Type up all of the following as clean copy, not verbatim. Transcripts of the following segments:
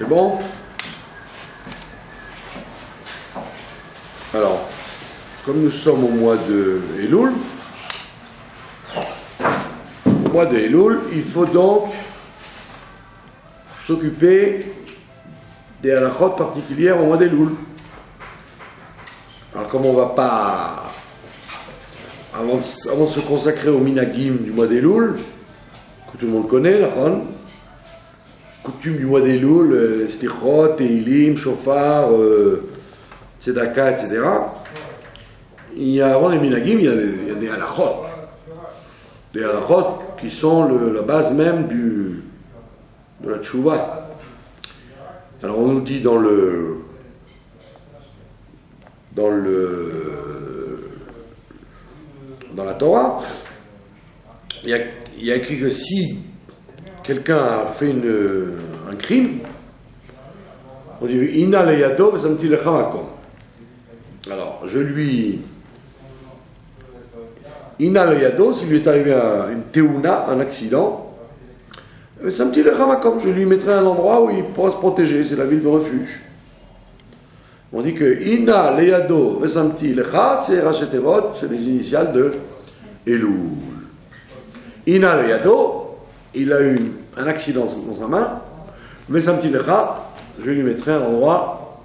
C'est bon? Alors, comme nous sommes au mois de Elul, il faut donc s'occuper des halachot particulières au mois d'Elul. Alors, comme on ne va pas, avant de se consacrer au minagim du mois d'Elul, que tout le monde connaît, la coutume du mois d'Elul, slichot, teilim, shofar, tzedaka, etc. Avant les minagim, il y a des halachot. Des halachot qui sont la base même de la tchouva. Alors on nous dit dans la Torah, il y a écrit que si quelqu'un a fait un crime, on dit Inna le yado v'samti lecha makom. Alors, Inna le yado, s'il lui est arrivé une teouna, un accident, v'samti lecha makom, je lui mettrai un endroit où il pourra se protéger, c'est la ville de refuge. On dit que Inna le yado v'samti lecha, c'est Rachetevot, c'est les initiales de Elul. Inna le yado, il a eu un accident dans sa main, mais samti lecha, je lui mettrai un endroit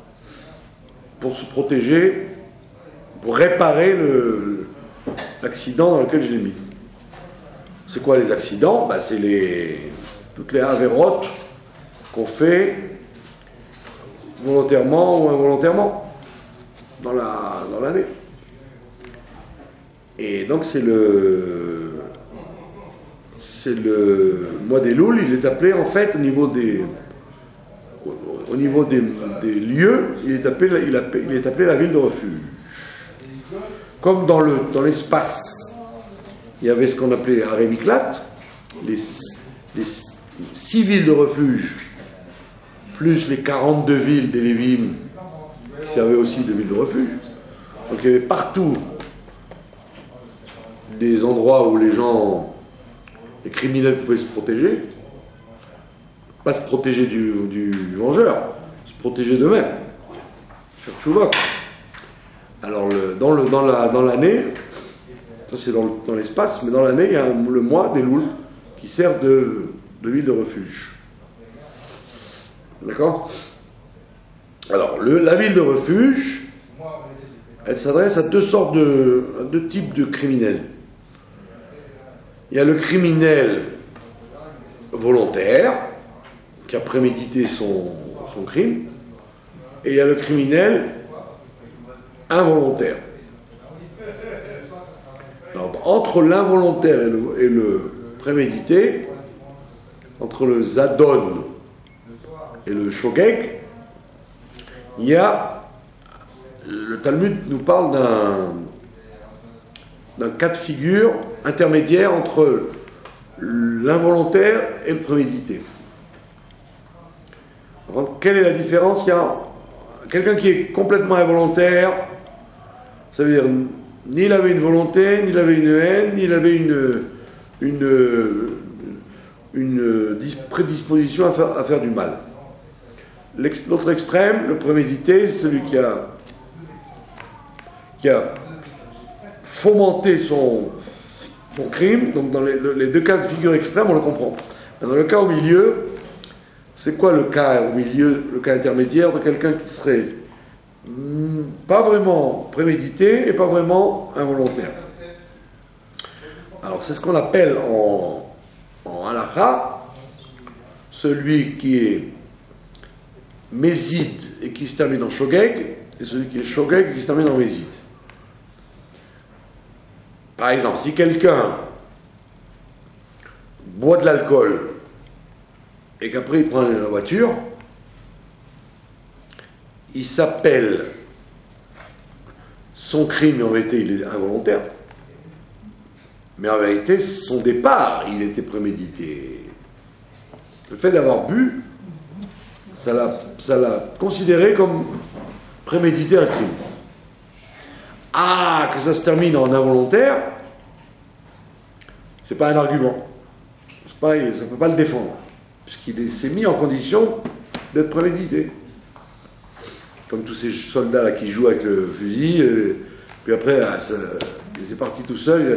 pour se protéger, pour réparer l'accident dans lequel je l'ai mis. C'est quoi les accidents? C'est toutes les avérotes qu'on fait volontairement ou involontairement dans l'année. Et donc c'est le mois d'Elul, il est appelé en fait au niveau des lieux, il est appelé la ville de refuge. Comme dans l'espace, il y avait ce qu'on appelait Aré Miklat, les 6 villes de refuge, plus les 42 villes des Lévim qui servaient aussi de villes de refuge. Donc il y avait partout des endroits où les criminels pouvaient se protéger, pas se protéger du vengeur, se protéger d'eux-mêmes, faire tchouva. Alors dans l'année, ça c'est dans l'espace, mais dans l'année il y a le mois d'Elul qui sert de ville de refuge. D'accord? Alors la ville de refuge, elle s'adresse à deux types de criminels. Il y a le criminel volontaire qui a prémédité son crime, et il y a le criminel involontaire. Alors, entre l'involontaire et le prémédité, entre le zadon et le shogeg, il y a, le Talmud nous parle d'un cas de figure intermédiaire entre l'involontaire et le prémédité. Alors, quelle est la différence? Il y a quelqu'un qui est complètement involontaire, ça veut dire ni il avait une volonté, ni il avait une haine, ni il avait une prédisposition à faire du mal. L'autre extrême, le prémédité, c'est celui qui a fomenté son crime. Donc dans les deux cas de figure extrême, on le comprend. Dans le cas au milieu, c'est quoi le cas au milieu, le cas intermédiaire de quelqu'un qui serait pas vraiment prémédité et pas vraiment involontaire? Alors c'est ce qu'on appelle en halakha celui qui est mézid et qui se termine en shogeg, et celui qui est shogeg et qui se termine en mézid. Par exemple, si quelqu'un boit de l'alcool et qu'après il prend la voiture, il s'appelle, son crime en vérité il est involontaire, mais en vérité son départ il était prémédité. Le fait d'avoir bu, ça l'a considéré comme préméditer un crime. Ah, que ça se termine en involontaire, c'est pas un argument. Ça ne peut pas le défendre. Puisqu'il s'est mis en condition d'être prémédité. Comme tous ces soldats là, qui jouent avec le fusil, puis après, il est parti tout seul, il a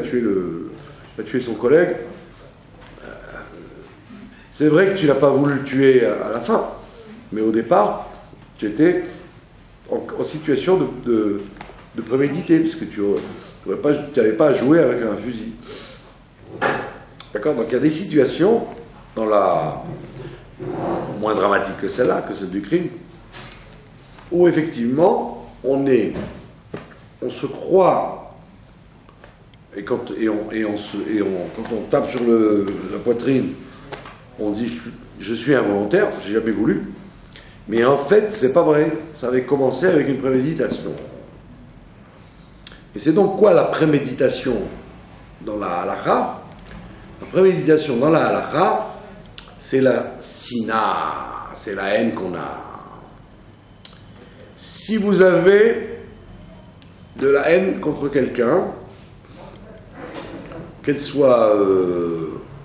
tué son collègue. C'est vrai que tu n'as pas voulu le tuer à la fin, mais au départ, tu étais en situation de préméditer, puisque tu n'avais pas à jouer avec un fusil. D'accord? Donc il y a des situations, dans la moins dramatique que celle-là, que celle du crime, où effectivement, on se croit, et quand on tape sur la poitrine, on dit je suis involontaire, j'ai jamais voulu, mais en fait c'est pas vrai, ça avait commencé avec une préméditation. Et c'est donc quoi la préméditation dans la halakha? La préméditation dans la halakha, c'est la sina, c'est la haine qu'on a. Si vous avez de la haine contre quelqu'un, qu'elle soit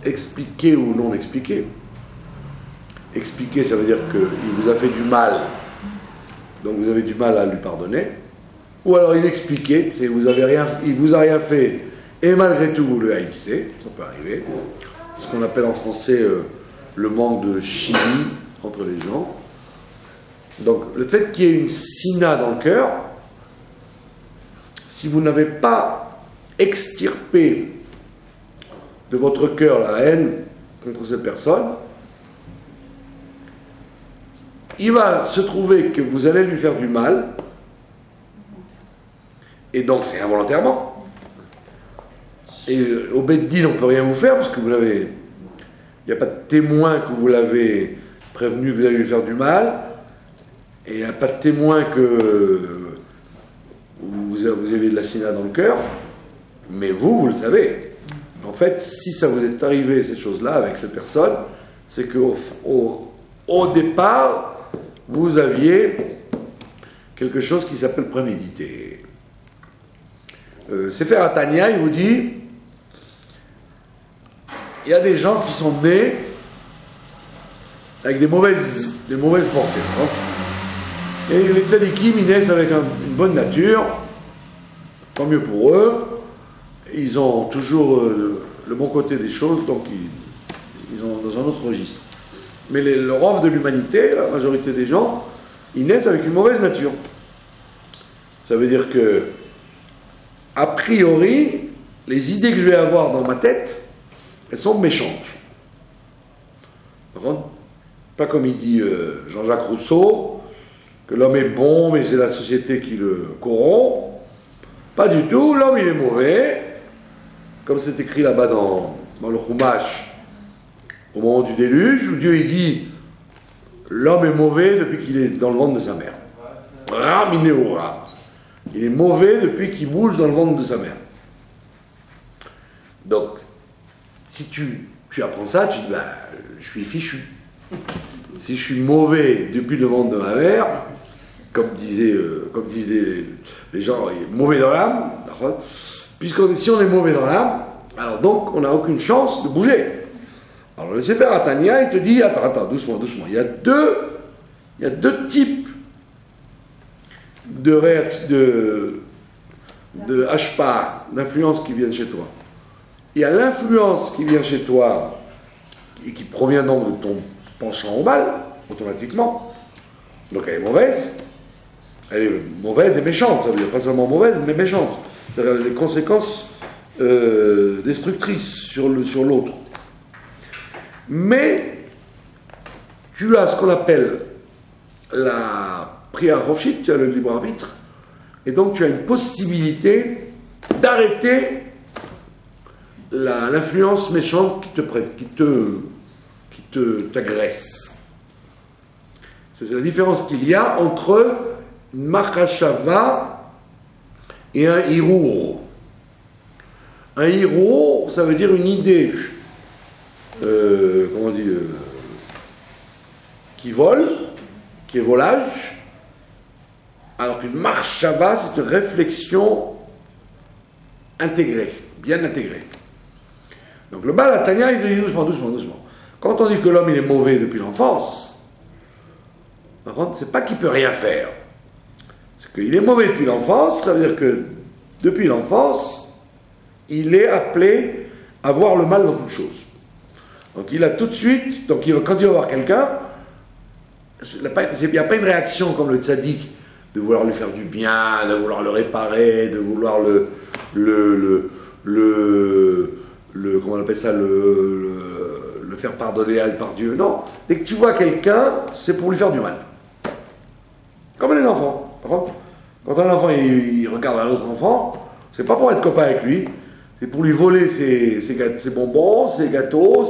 expliquée ou non expliquée, expliquée, ça veut dire qu'il vous a fait du mal, donc vous avez du mal à lui pardonner, ou alors inexpliquée, c'est il vous a rien fait, et malgré tout vous le haïssez, ça peut arriver, ce qu'on appelle en français le manque de chimie entre les gens. Donc le fait qu'il y ait une sina dans le cœur, si vous n'avez pas extirpé de votre cœur la haine contre cette personne, il va se trouver que vous allez lui faire du mal, et donc c'est involontairement. Et au Beddin, on ne peut rien vous faire, parce que vous l'avez... Il n'y a pas de témoin que vous l'avez prévenu que vous allez lui faire du mal, et il n'y a pas de témoin que vous avez de la sina dans le cœur, mais vous le savez. En fait, si ça vous est arrivé, cette chose-là, avec cette personne, c'est qu'au départ, vous aviez quelque chose qui s'appelle prémédité. Sefer Hatanya, il vous dit, il y a des gens qui sont nés avec des mauvaises pensées. Hein. Et les tzadikim, ils naissent avec une bonne nature, tant mieux pour eux. Ils ont toujours le bon côté des choses, donc ils sont dans un autre registre. Mais le rove de l'humanité, la majorité des gens, ils naissent avec une mauvaise nature. Ça veut dire que, a priori, les idées que je vais avoir dans ma tête, elles sont méchantes. Pas comme il dit Jean-Jacques Rousseau, que l'homme est bon, mais c'est la société qui le corrompt. Pas du tout, l'homme il est mauvais, comme c'est écrit là-bas dans le Chumash, au moment du déluge, où Dieu il dit l'homme est mauvais depuis qu'il est dans le ventre de sa mère. Ramineura. Il est mauvais depuis qu'il bouge dans le ventre de sa mère. Donc, si tu apprends ça, tu dis, ben, je suis fichu. Si je suis mauvais depuis le ventre de ma mère, comme disaient les gens, mauvais dans l'âme, si on est mauvais dans l'âme, alors donc on n'a aucune chance de bouger. Alors le Sefer Hatanya, il te dit, attends, doucement, il y a deux types de hashpa, d'influence qui viennent chez toi. Il y a l'influence qui vient chez toi et qui provient donc de ton penchant au mal, automatiquement. Donc elle est mauvaise. Elle est mauvaise et méchante, ça veut dire pas seulement mauvaise, mais méchante. C'est-à-dire les conséquences destructrices sur l'autre. Mais tu as ce qu'on appelle la prière Roshit, tu as le libre arbitre, et donc tu as une possibilité d'arrêter l'influence méchante qui t'agresse. C'est la différence qu'il y a entre une machashava et un hirour. Un hirour, ça veut dire une idée, comment on dit, qui vole, qui est volage, alors qu'une machashava, c'est une réflexion intégrée, bien intégrée. Donc le Baal HaTanya, il dit doucement. Quand on dit que l'homme il est mauvais depuis l'enfance, C'est pas qu'il peut rien faire. C'est qu'il est mauvais depuis l'enfance, ça veut dire que depuis l'enfance, il est appelé à voir le mal dans toute chose. Donc il a tout de suite, donc quand il va voir quelqu'un, il n'y a pas une réaction comme le tzaddik, de vouloir lui faire du bien, de vouloir le réparer, de vouloir comment on appelle ça, le faire pardonner par Dieu. Non, dès que tu vois quelqu'un, c'est pour lui faire du mal. Comme les enfants. Quand un enfant il regarde un autre enfant, c'est pas pour être copain avec lui, c'est pour lui voler ses bonbons, ses gâteaux,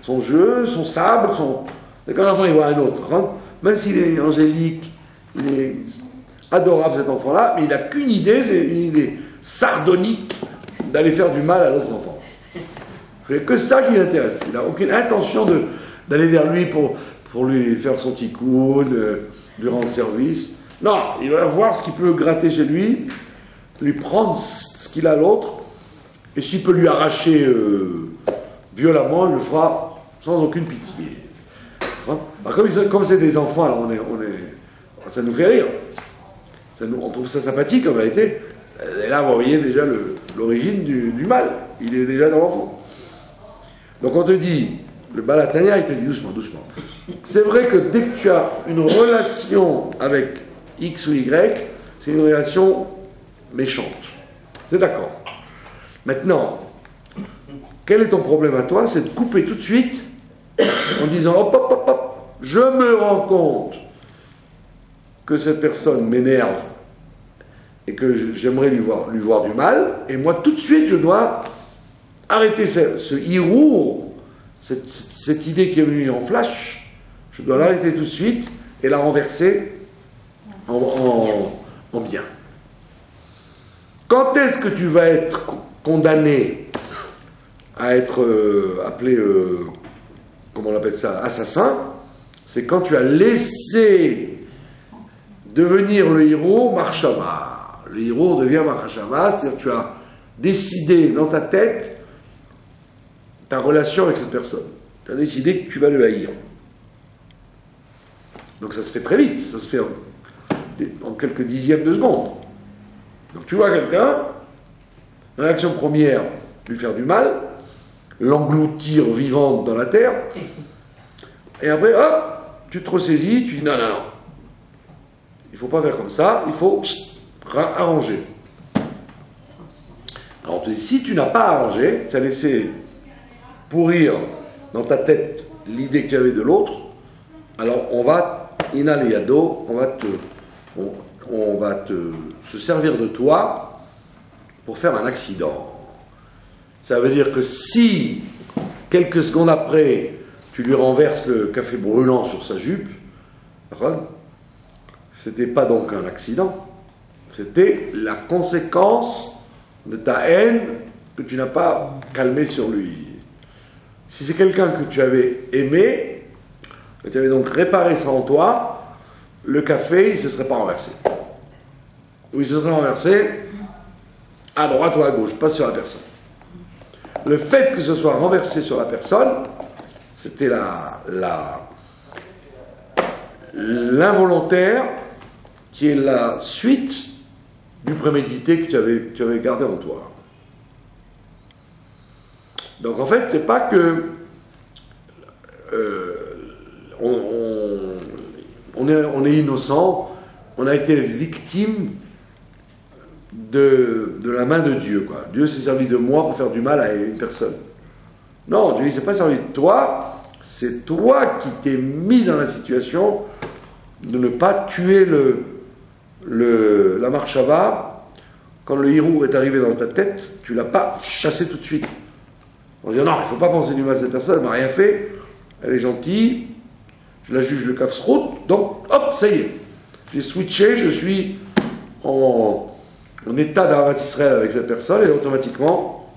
son jeu, son sable. Et quand l'enfant il voit un autre, même s'il est angélique, il est adorable cet enfant-là, mais il n'a qu'une idée, c'est une idée sardonique d'aller faire du mal à l'autre enfant. C'est que ça qui l'intéresse. Il n'a aucune intention d'aller vers lui pour lui faire son tikkun, lui rendre service. Non, il va voir ce qu'il peut gratter chez lui prendre ce qu'il a à l'autre, et s'il peut lui arracher violemment, il le fera sans aucune pitié. Alors, comme c'est des enfants, alors ça nous fait rire. On trouve ça sympathique en vérité. Et là, vous voyez déjà l'origine du mal. Il est déjà dans l'enfant. Donc on te dit, le Balatania, il te dit doucement, doucement. C'est vrai que dès que tu as une relation avec X ou Y, c'est une relation méchante. C'est d'accord. Maintenant, quel est ton problème à toi? C'est de couper tout de suite en disant hop, hop, hop, hop, je me rends compte que cette personne m'énerve et que j'aimerais lui voir du mal, et moi tout de suite je dois arrêter ce hirour, cette idée qui est venue en flash, je dois l'arrêter tout de suite et la renverser en bien. Quand est-ce que tu vas être condamné à être appelé, comment on appelle ça, assassin? C'est quand tu as laissé devenir le héros marchava. Le héros devient marchava, c'est-à-dire que tu as décidé dans ta tête ta relation avec cette personne. Tu as décidé que tu vas le haïr. Donc ça se fait très vite, ça se fait en quelques dixièmes de seconde. Donc tu vois quelqu'un, réaction première, lui faire du mal, l'engloutir vivante dans la terre, et après, hop, tu te ressaisis, tu dis non, non, non. Il ne faut pas faire comme ça, il faut arranger. Alors, si tu n'as pas arrangé, tu as laissé pourrir dans ta tête l'idée que tu avais de l'autre, alors on va, inaliado, on va se servir de toi pour faire un accident. Ça veut dire que si, quelques secondes après, tu lui renverses le café brûlant sur sa jupe, c'était pas donc un accident, c'était la conséquence de ta haine que tu n'as pas calmée sur lui. Si c'est quelqu'un que tu avais aimé, que tu avais donc réparé ça en toi, le café, il ne se serait pas renversé. Ou il se serait renversé à droite ou à gauche, pas sur la personne. Le fait que ce soit renversé sur la personne, c'était l'involontaire qui est la suite du prémédité que tu avais gardé en toi. Donc en fait, c'est pas que on est innocent, on a été victime de la main de Dieu, quoi. Dieu s'est servi de moi pour faire du mal à une personne. Non, Dieu ne s'est pas servi de toi, c'est toi qui t'es mis dans la situation de ne pas tuer la marchava. Quand le hirou est arrivé dans ta tête, tu ne l'as pas chassé tout de suite. On dit non, il ne faut pas penser du mal à cette personne, elle ne m'a rien fait, elle est gentille, je la juge le kafsrout, donc hop, ça y est, j'ai switché, je suis en état d'Ahavat Israël avec cette personne, et automatiquement,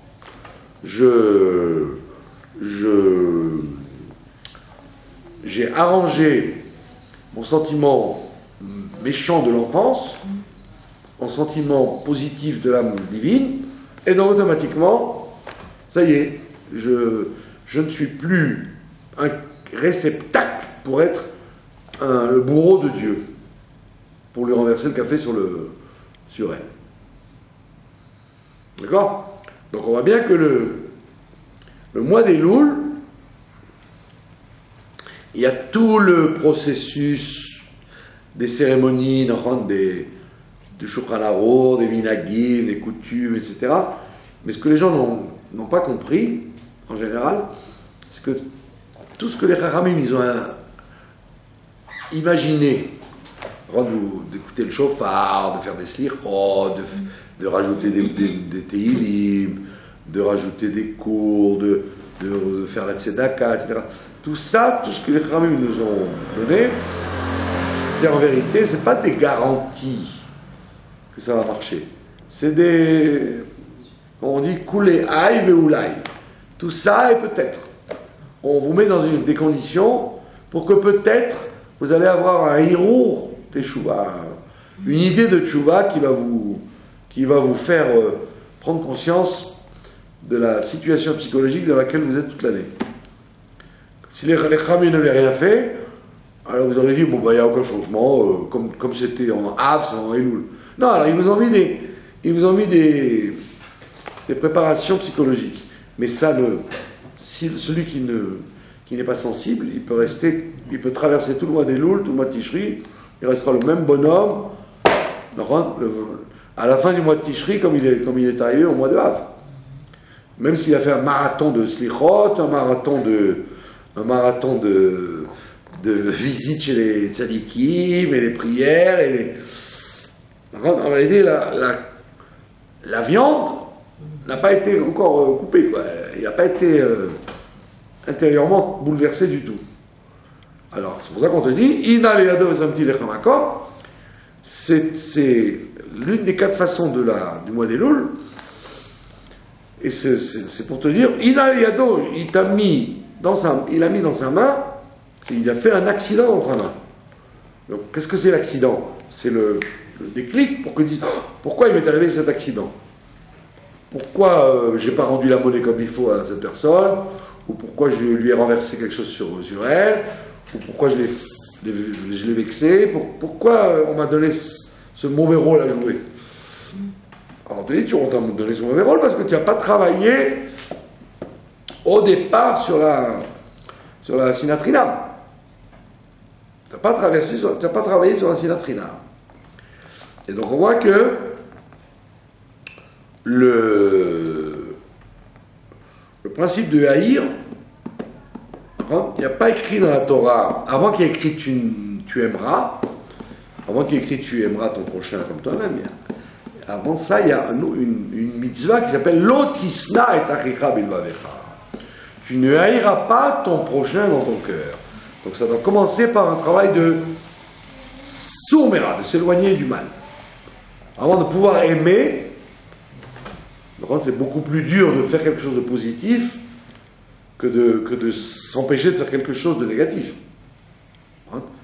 j'ai arrangé mon sentiment méchant de l'enfance en sentiment positif de l'âme divine, et donc automatiquement, ça y est, je ne suis plus un réceptacle pour être le bourreau de Dieu pour lui renverser le café sur elle. D'accord? Donc on voit bien que le mois des Louls, il y a tout le processus des cérémonies, du Shulchan Arour, des minagim, des coutumes, etc. Mais ce que les gens n'ont pas compris, en général, c'est que tout ce que les Chachamim, ils ont imaginé, d'écouter le shofar, de faire des slichot, de rajouter des teilim, de rajouter des cours, de faire la tzedaka, etc. Tout ça, tout ce que les Chachamim nous ont donné, c'est en vérité, c'est pas des garanties que ça va marcher. C'est des, on dit, koulé aïe ve oulaï. Tout ça et peut-être. On vous met dans des conditions pour que peut-être vous allez avoir un hirour teshuva, une idée de teshuva qui va vous faire prendre conscience de la situation psychologique dans laquelle vous êtes toute l'année. Si les Chachamim n'avaient rien fait, alors vous aurez dit, bon, il n'y a aucun changement, comme c'était en Av, c'est en Elul. Non, alors ils vous ont mis des préparations psychologiques. Mais ça, celui qui n'est pas sensible, il peut traverser tout le mois d'Elul, tout le mois de Tishri, il restera le même bonhomme, à la fin du mois de Tishri, comme il est arrivé au mois de Av. Même s'il a fait un marathon de slichot, un marathon de visites chez les tzadikim, et les prières, en réalité, la viande n'a pas été encore coupée, quoi. Il n'a pas été intérieurement bouleversé du tout. Alors, c'est pour ça qu'on te dit, Ina le yado vesamti lechem hakom, c'est l'une des 4 façons du mois d'Elul, et c'est pour te dire, Ina le yado, il a mis dans sa main, il a fait un accident dans sa main. Donc, qu'est-ce que c'est l'accident? C'est le déclic pour que tu dises, pourquoi il m'est arrivé cet accident? Pourquoi j'ai pas rendu la monnaie comme il faut à cette personne? Ou pourquoi je lui ai renversé quelque chose sur elle? Ou pourquoi je l'ai vexé? Pourquoi on m'a donné ce mauvais rôle à jouer? Alors on t'a donné ce mauvais rôle parce que tu n'as pas travaillé au départ sur la sinatrina. Tu n'as pas travaillé sur la sinatrina. Et donc on voit que le principe de haïr, il n'y a pas écrit dans la Torah, avant qu'il y ait écrit tu aimeras, avant qu'il y ait écrit tu aimeras ton prochain comme toi-même, avant ça il y a une mitzvah qui s'appelle Lotisna et achicha bilvavecha. Tu ne haïras pas ton prochain dans ton cœur. Donc ça doit commencer par un travail de sourmera, de s'éloigner du mal. Avant de pouvoir aimer, c'est beaucoup plus dur de faire quelque chose de positif que de s'empêcher de faire quelque chose de négatif.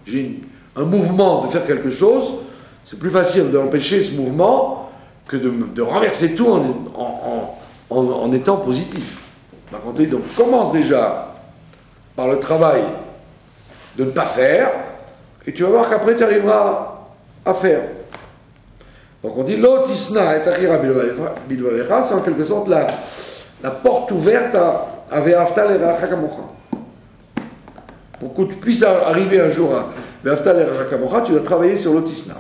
J'ai un mouvement de faire quelque chose, c'est plus facile d'empêcher ce mouvement que de renverser tout en étant positif. Donc commence déjà par le travail de ne pas faire, et tu vas voir qu'après tu arriveras à faire. Donc on dit Lotisna et achira bilvavecha, c'est en quelque sorte la porte ouverte à Ve'afta le'reacha kamocha. Pour que tu puisses arriver un jour à Ve'afta le'reacha kamocha, tu dois travailler sur Lotisna.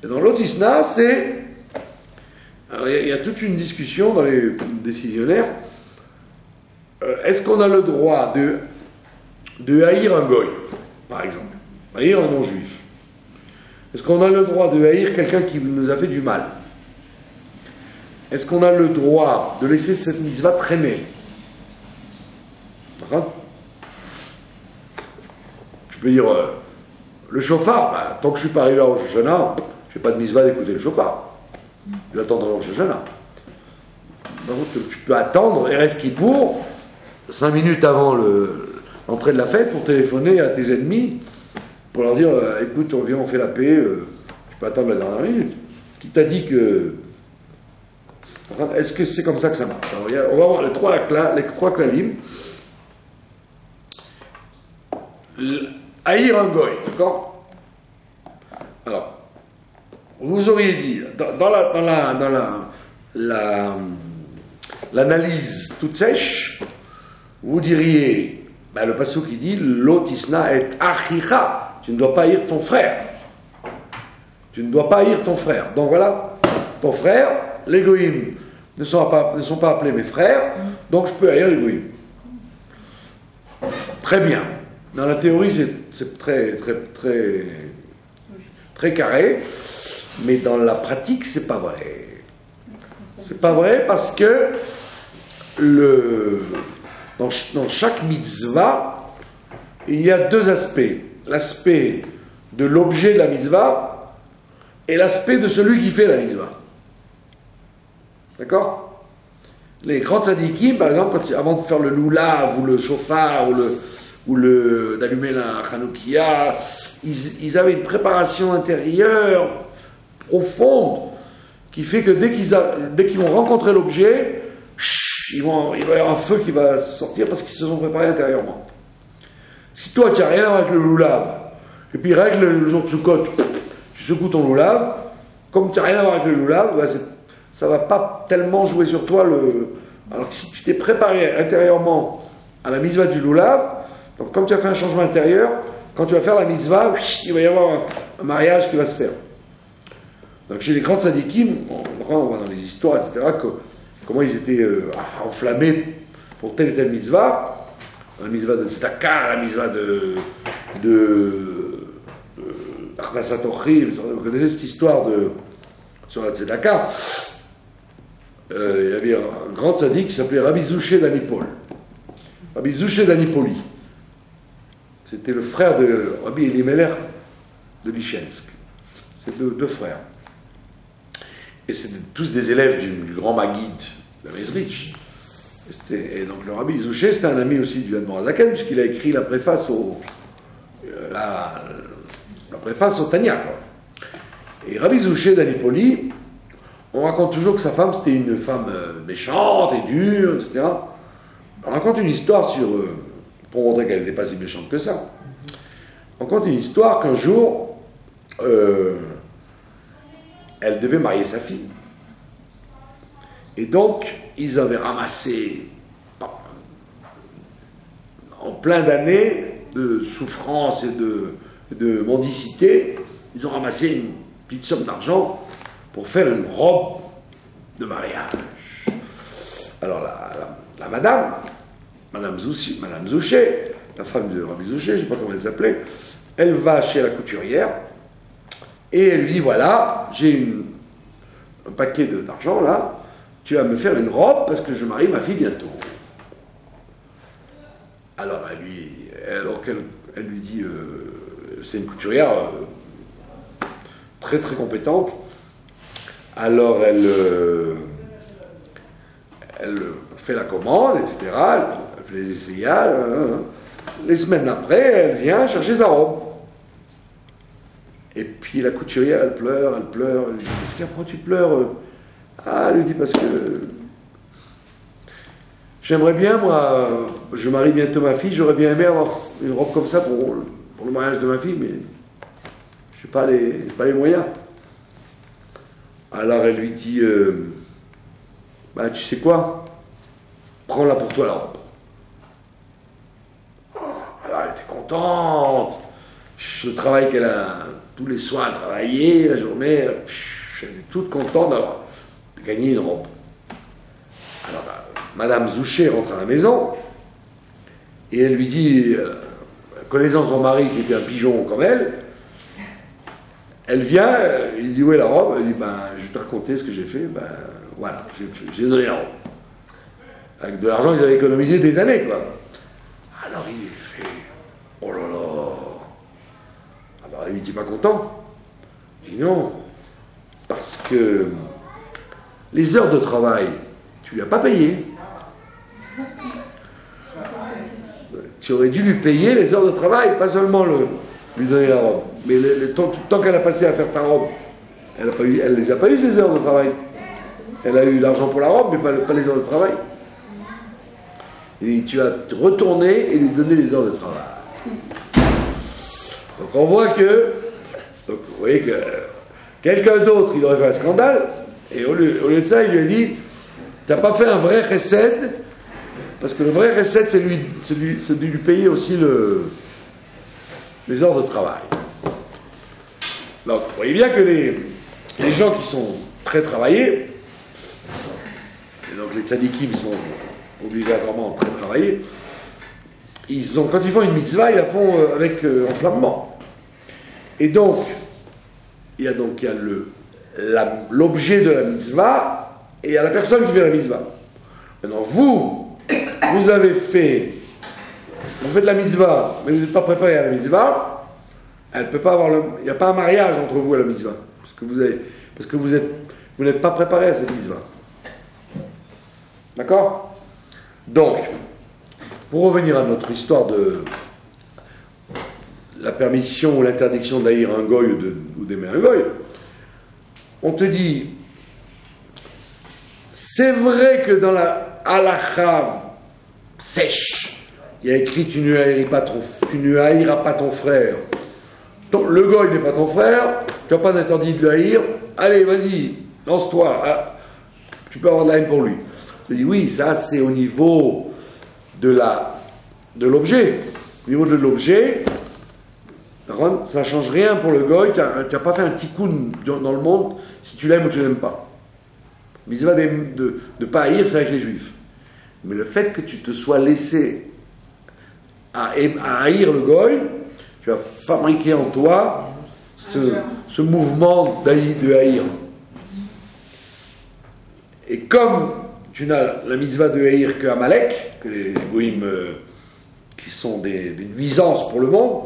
Et dans Lotisna, il y a toute une discussion dans les décisionnaires. Est-ce qu'on a le droit de haïr un goy, par exemple, haïr un non-juif? Est-ce qu'on a le droit de haïr quelqu'un qui nous a fait du mal? Est-ce qu'on a le droit de laisser cette mitzvah traîner? D'accord? Tu peux dire, le shofar, tant que je ne suis pas arrivé à Rosh Hashanah, je n'ai pas de mitzvah d'écouter le shofar. Je vais attendre Rosh Hashanah. Tu peux attendre Erev Kippour, 5 minutes avant l'entrée de la fête, pour téléphoner à tes ennemis, pour leur dire, écoute, on fait la paix, tu peux attendre la dernière minute. Qui t'a dit que... Est-ce que c'est comme ça que ça marche? Alors, on va voir les trois clavim. haïr un goy, d'accord? Alors, vous auriez dit, dans l'analyse toute sèche, vous diriez, ben, le passage qui dit, l'otisna est achicha, tu ne dois pas haïr ton frère. Tu ne dois pas haïr ton frère. Donc voilà, ton frère, les goïms ne sont pas appelés mes frères, donc je peux haïr les goïms. Très bien. Dans la théorie, c'est très carré, mais dans la pratique, c'est pas vrai. C'est pas vrai parce que dans chaque mitzvah, il y a deux aspects. L'aspect de l'objet de la mitzvah et l'aspect de celui qui fait la mitzvah. D'accord? Les grands tzadikim, par exemple, avant de faire le loulav ou le shofar ou d'allumer la chanoukia, ils avaient une préparation intérieure profonde qui fait que dès qu'ils vont rencontrer l'objet, il va y avoir un feu qui va sortir parce qu'ils se sont préparés intérieurement. Si toi tu n'as rien à voir avec le loulav, et puis règle le jour de Sukkot, tu secoues ton loulav, comme tu n'as rien à voir avec le loulav, bah ça ne va pas tellement jouer sur toi. Alors que si tu t'es préparé intérieurement à la mitzvah du loulav, donc comme tu as fait un changement intérieur, quand tu vas faire la mitzvah, il va y avoir un mariage qui va se faire. Donc chez les grands tzadikim, on voit dans les histoires, etc., comment ils étaient enflammés pour telle et telle mitzvah, la mitzvah de tzedaka, la mitzvah de Achnasat Orchim. Vous connaissez cette histoire sur la tzedaka. Il y avait un grand tzaddik qui s'appelait Rabbi Zouché d'Anipol. Rabbi Zouché d'Anipoli. C'était le frère de Rabbi Elimelech de Lichensk. C'est deux frères. Et c'était tous des élèves du grand Maguide de Mezrich. Et donc le Rabbi Zouché, c'était un ami aussi du Admor Hazaken, puisqu'il a écrit la préface la préface au Tanya. Quoi. Et Rabbi Zouché d'Anipoli, on raconte toujours que sa femme, c'était une femme méchante et dure, etc. On raconte une histoire pour montrer qu'elle n'était pas si méchante que ça. On raconte une histoire qu'un jour, elle devait marier sa fille. Et donc, ils avaient ramassé, en plein d'années de souffrance et de mendicité, ils ont ramassé une petite somme d'argent pour faire une robe de mariage. Alors la Madame Zouché, la femme de Rabbi Zouché, je ne sais pas comment elle s'appelait, elle va chez la couturière et elle lui dit, voilà, j'ai un paquet d'argent là, tu vas me faire une robe parce que je marie ma fille bientôt. Alors elle lui dit, c'est une couturière très très compétente. Alors elle fait la commande, etc. Elle fait les essayages. Les semaines après, elle vient chercher sa robe. Et puis la couturière, elle pleure. Elle lui dit, qu'est-ce qu'il y a, pourquoi tu pleures? Ah, elle lui dit, parce que j'aimerais bien, moi, je marie bientôt ma fille, j'aurais bien aimé avoir une robe comme ça pour le mariage de ma fille, mais je n'ai pas les moyens. Alors elle lui dit, bah tu sais quoi, prends-la pour toi la robe. Alors elle était contente, le travail qu'elle a, tous les soirs elle travaillait, la journée, elle était toute contente d'avoir gagné une robe. Alors Madame Zouché rentre à la maison, et elle lui dit, connaissant son mari qui était un pigeon comme elle vient, il dit où est la robe? Elle dit, ben, je vais te raconter ce que j'ai fait. Ben, voilà, j'ai donné la robe. Avec de l'argent qu'ils avaient économisé des années, quoi. Alors il fait, oh là là. Alors il n'était pas content. Il dit non, parce que les heures de travail, tu lui as pas payé. Tu aurais dû lui payer les heures de travail, pas seulement lui donner la robe. Mais le temps qu'elle a passé à faire ta robe, elle ne les a pas eu ces heures de travail. Elle a eu l'argent pour la robe, mais pas les heures de travail. Et tu vas te retourner et lui donner les heures de travail. Donc on voit que, donc vous voyez que quelqu'un d'autre, il aurait fait un scandale, et au lieu de ça, il lui a dit, t'as pas fait un vrai recette, parce que le vrai recette, c'est de lui payer aussi les heures de travail. Donc vous voyez bien que les gens qui sont très travaillés, et donc les tzadikim sont obligatoirement très travaillés, quand ils font une mitzvah, ils la font avec enflammement. Et donc, il y a l'objet de la mitzvah et il y a la personne qui fait la mitzvah. Maintenant, vous faites la mitzvah, mais vous n'êtes pas préparé à la mitzvah, elle peut pas avoir il n'y a pas un mariage entre vous et la mitzvah, parce que vous n'êtes pas préparé à cette mitzvah. D'accord? Donc, pour revenir à notre histoire de la permission ou l'interdiction d'haïr un goy ou d'aimer un goy, on te dit, c'est vrai que dans la halakha sèche, il y a écrit tu ne haïras pas ton frère. Le goy n'est pas ton frère, tu n'as pas d'interdit de le haïr, allez, vas-y, lance-toi, tu peux avoir de la haine pour lui. Je dis oui, ça c'est au niveau de l'objet. Au niveau de l'objet, ça ne change rien pour le goy, tu n'as pas fait un tikkun dans le monde si tu l'aimes ou tu ne l'aimes pas. Mais il va de ne pas haïr, c'est avec les juifs. Mais le fait que tu te sois laissé à haïr le goy, tu as fabriqué en toi ce mouvement de haïr. Et comme tu n'as la mitzvah de haïr que Amalek, que les goïms qui sont des nuisances pour le monde,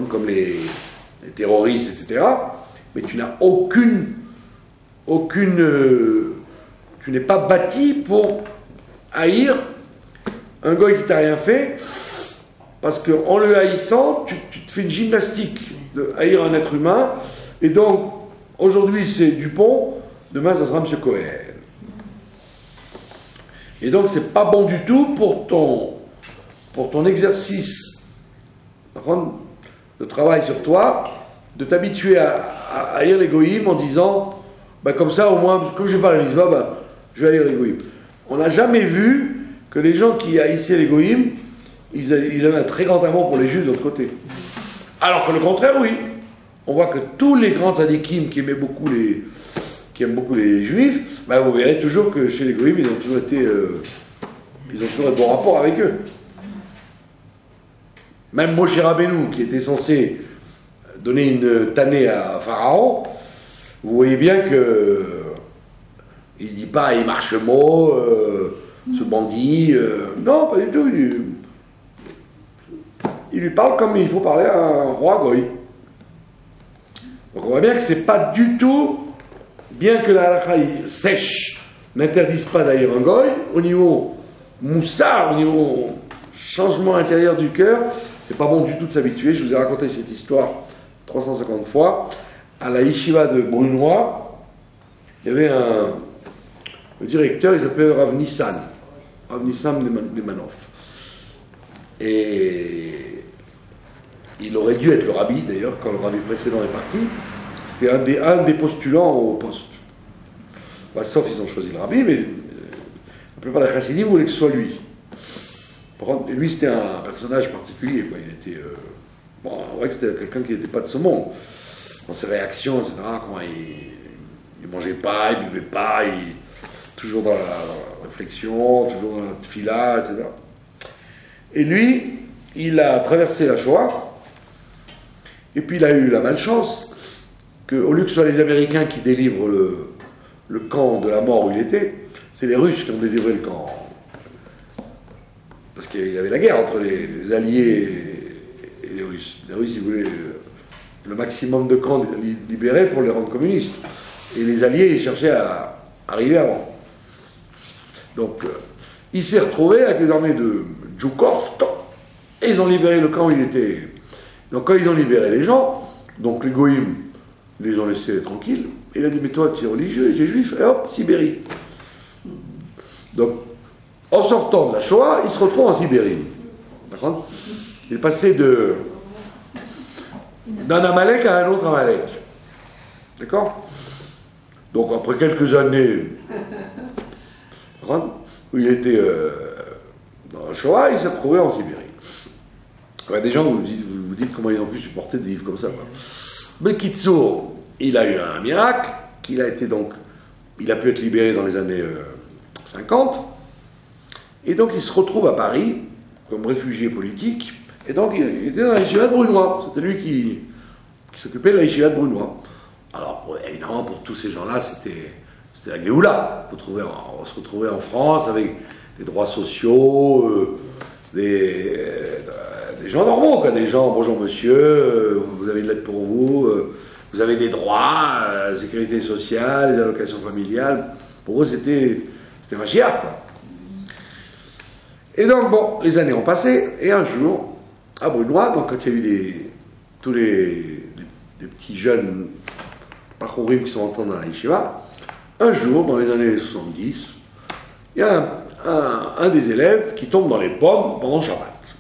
comme les terroristes, etc., mais tu n'as tu n'es pas bâti pour haïr un goy qui t'a rien fait, parce qu'en le haïssant, tu te fais une gymnastique de haïr un être humain, et donc, aujourd'hui c'est Dupont, demain ça sera M. Cohen. Et donc c'est pas bon du tout pour ton exercice de travail sur toi, de t'habituer à haïr les goïms en disant, comme ça au moins, comme je n'ai pas la mitzvah, je vais haïr les goïms. On n'a jamais vu que les gens qui haïssaient les goïms, ils avaient un très grand amour pour les juifs de l'autre côté. Alors que le contraire, oui. On voit que tous les grands tzadikim qui aiment beaucoup les juifs, vous verrez toujours que chez les goïms, ils ont toujours un bon rapport avec eux. Même Moshe Rabbeinu, qui était censé donner une tannée à Pharaon, vous voyez bien que il dit pas il marche le mot, ce bandit, non, pas du tout. Il lui parle comme il faut parler à un roi goy. Donc on voit bien que c'est pas du tout, bien que la halakha sèche n'interdise pas d'ailleurs un goy, au niveau moussard, au niveau changement intérieur du cœur, c'est pas bon du tout de s'habituer. Je vous ai raconté cette histoire 350 fois. À la yeshiva de Brunois, il y avait le directeur, il s'appelait Rav Nissan Nemanov. Et il aurait dû être le rabbi, d'ailleurs, quand le rabbi précédent est parti. C'était un des postulants au poste. Sauf ils ont choisi le rabbi, mais la plupart des chassidim voulaient que ce soit lui. Par contre, lui, c'était un personnage particulier. Quoi. Il était, on voit que c'était quelqu'un qui n'était pas de ce monde. Dans ses réactions, etc., comment il ne mangeait pas, il ne buvait pas, toujours dans la réflexion, toujours dans la tfila, etc. Et lui, il a traversé la Shoah, et puis il a eu la malchance qu'au lieu que ce soit les Américains qui délivrent le camp de la mort où il était, c'est les Russes qui ont délivré le camp. Parce qu'il y avait la guerre entre les Alliés et les Russes. Les Russes, ils voulaient le maximum de camps libérés pour les rendre communistes. Et les Alliés, ils cherchaient à arriver avant. Donc, il s'est retrouvé avec les armées de Zhukov, et ils ont libéré le camp où il était. Donc, quand ils ont libéré les gens, donc les goïms les ont laissés tranquilles, et il a dit, mais toi, tu es religieux, tu es juif, et hop, Sibérie. Donc, en sortant de la Shoah, il se retrouve en Sibérie. D'accord ? Il est passé d'un Amalek à un autre Amalek. D'accord? Donc après quelques années, où il était dans la Shoah, il s'est retrouvé en Sibérie. Ouais, des gens vous dites comment ils ont pu supporter de vivre comme ça. Quoi. Mais Kitsour, il a eu un miracle, il a pu être libéré dans les années 50, et donc il se retrouve à Paris comme réfugié politique, et donc il était dans la yeshiva de Brunois. C'était lui qui s'occupait de la yeshiva de Brunois. Alors évidemment pour tous ces gens-là, c'était la Géoula. On se retrouvait en France avec des droits sociaux, des gens normaux, quoi, des gens, bonjour monsieur, vous avez une lettre pour vous, vous avez des droits, sécurité sociale, les allocations familiales. Pour eux, c'était Mashiach, quoi. Et donc, bon, les années ont passé, et un jour, à Brunois, donc quand il y a eu tous les petits jeunes parcourim qui sont entrés dans la yeshiva, un jour, dans les années 70, il y a un des élèves qui tombe dans les pommes pendant Shabbat.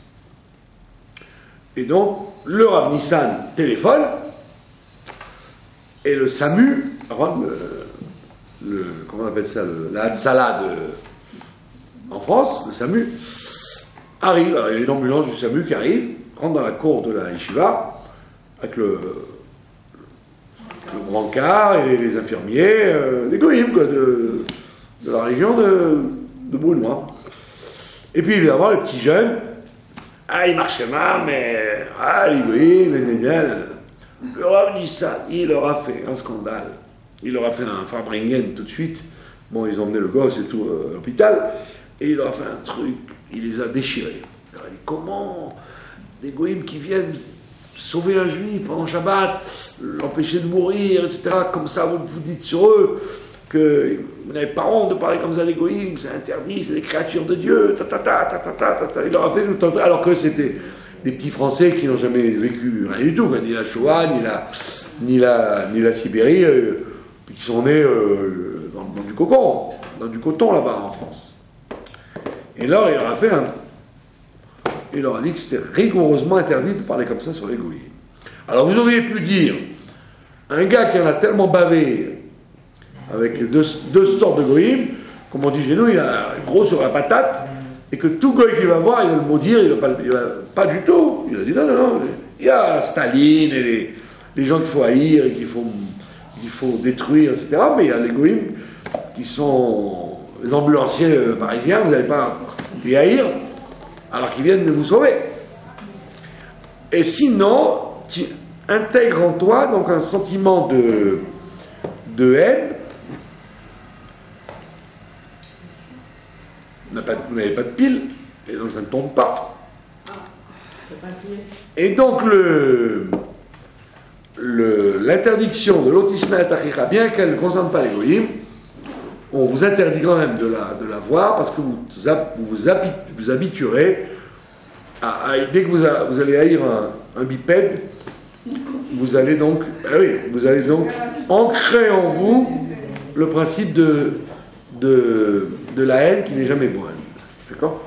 Et donc, le Rav Nissan téléphone, et le SAMU, comment on appelle ça, la Hatzala en France, le SAMU, arrive. Alors, il y a une ambulance du SAMU qui arrive, rentre dans la cour de la yeshiva, avec le brancard et les infirmiers, des goïms, quoi, de la région de Brunois. Et puis, évidemment, le petit jeune, il marchait mal, mais les goïms, le Rav Nissan, il leur a fait un scandale. Il leur a fait un Farbringen tout de suite. Bon, ils ont emmené le gosse et tout à l'hôpital. Et il leur a fait un truc. Il les a déchirés. Il leur a dit, comment des goïms qui viennent sauver un juif pendant Shabbat, l'empêcher de mourir, etc. Comme ça, vous dites sur eux que vous n'avez pas honte de parler comme ça des goïms, c'est interdit, c'est des créatures de Dieu, Il leur a fait tout un... Alors que c'était des petits Français qui n'ont jamais vécu rien du tout, quoi, ni la Shoah, ni la Sibérie, puis qui sont nés dans du coton là-bas en France. Et là, il leur a fait il leur a dit que c'était rigoureusement interdit de parler comme ça sur les goïms. Alors vous auriez pu dire, un gars qui en a tellement bavé avec deux sortes de goïms, comme on dit chez nous, il a gros sur la patate, et que tout goï qu'il va voir, il va le maudire, il va pas du tout. Il a dit non, il y a Staline et les gens qu'il faut haïr et qu'il faut détruire, etc. Mais il y a les goïms qui sont les ambulanciers parisiens, vous n'allez pas les haïr, alors qu'ils viennent de vous sauver. Et sinon, tu intègres en toi donc un sentiment de haine. Vous n'avez pas de pile, et donc ça ne tombe pas. Et donc l'interdiction de l'autisme et tachicha, bien qu'elle ne concerne pas les goïms, on vous interdit quand même de la voir, parce que vous habituerez dès que vous allez haïr un bipède, vous allez donc ancrer en vous le principe de la haine qui n'est jamais bonne. D'accord?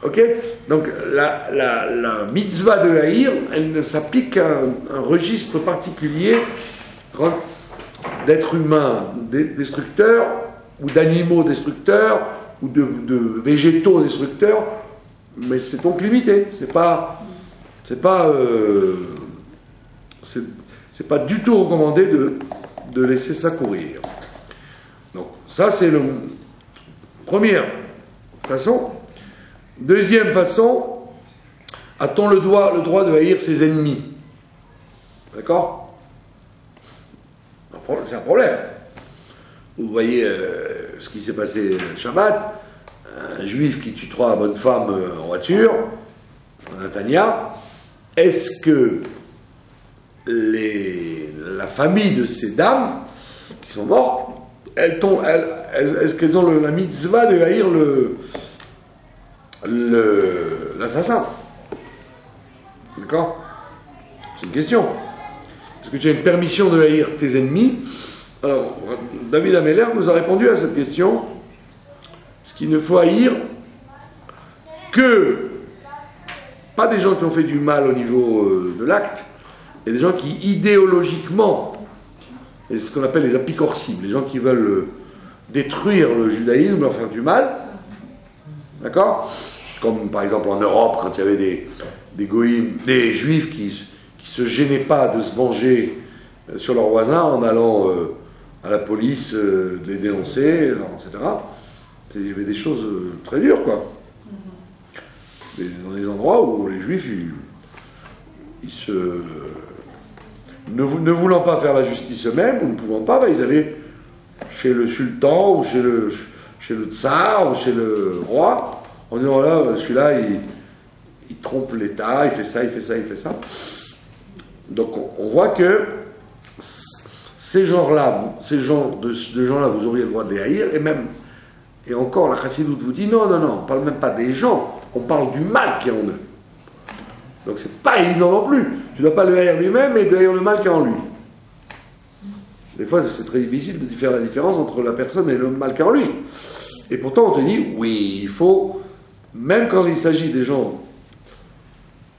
Ok? Donc la mitzvah de haïr, elle ne s'applique qu'à un registre particulier d'êtres humains destructeurs, ou d'animaux destructeurs, ou de végétaux destructeurs, mais c'est donc limité. C'est pas du tout recommandé de laisser ça courir. Donc ça c'est la première façon. Deuxième façon, a-t-on le droit de haïr ses ennemis? D'accord? C'est un problème. Vous voyez ce qui s'est passé Shabbat, un juif qui tue 3 bonnes femmes en voiture, Natania. Est-ce que la famille de ces dames qui sont mortes, est-ce qu'elles ont la mitzvah de haïr l'assassin? D'accord? C'est une question. Est-ce que tu as une permission de haïr tes ennemis? Alors, David Ameller nous a répondu à cette question. Ce qu'il ne faut haïr que pas des gens qui ont fait du mal au niveau de l'acte, mais des gens qui idéologiquement, et c'est ce qu'on appelle les apicorsimes, les gens qui veulent détruire le judaïsme, leur faire du mal, d'accord? Comme par exemple en Europe, quand il y avait des goïms, des juifs qui se gênaient pas de se venger sur leurs voisins en allant à la police de les dénoncer, etc. Il y avait des choses très dures, quoi. Dans des endroits où les juifs, ne voulant pas faire la justice eux-mêmes, ou ne pouvant pas, ils allaient chez le sultan, ou chez le tsar, ou chez le roi, en disant, voilà, celui-là, il trompe l'État, il fait ça, il fait ça, il fait ça. Donc on voit que ces gens-là, ces genres de gens-là, vous auriez le droit de les haïr, et encore la chassidoute vous dit, non, on ne parle même pas des gens, on parle du mal qui est en eux. Donc c'est pas évident non plus. Tu ne dois pas le haïr lui-même, mais de haïr le mal qui est en lui. Des fois, c'est très difficile de faire la différence entre la personne et le mal qui est en lui. Et pourtant, on te dit, oui, il faut, même quand il s'agit des gens,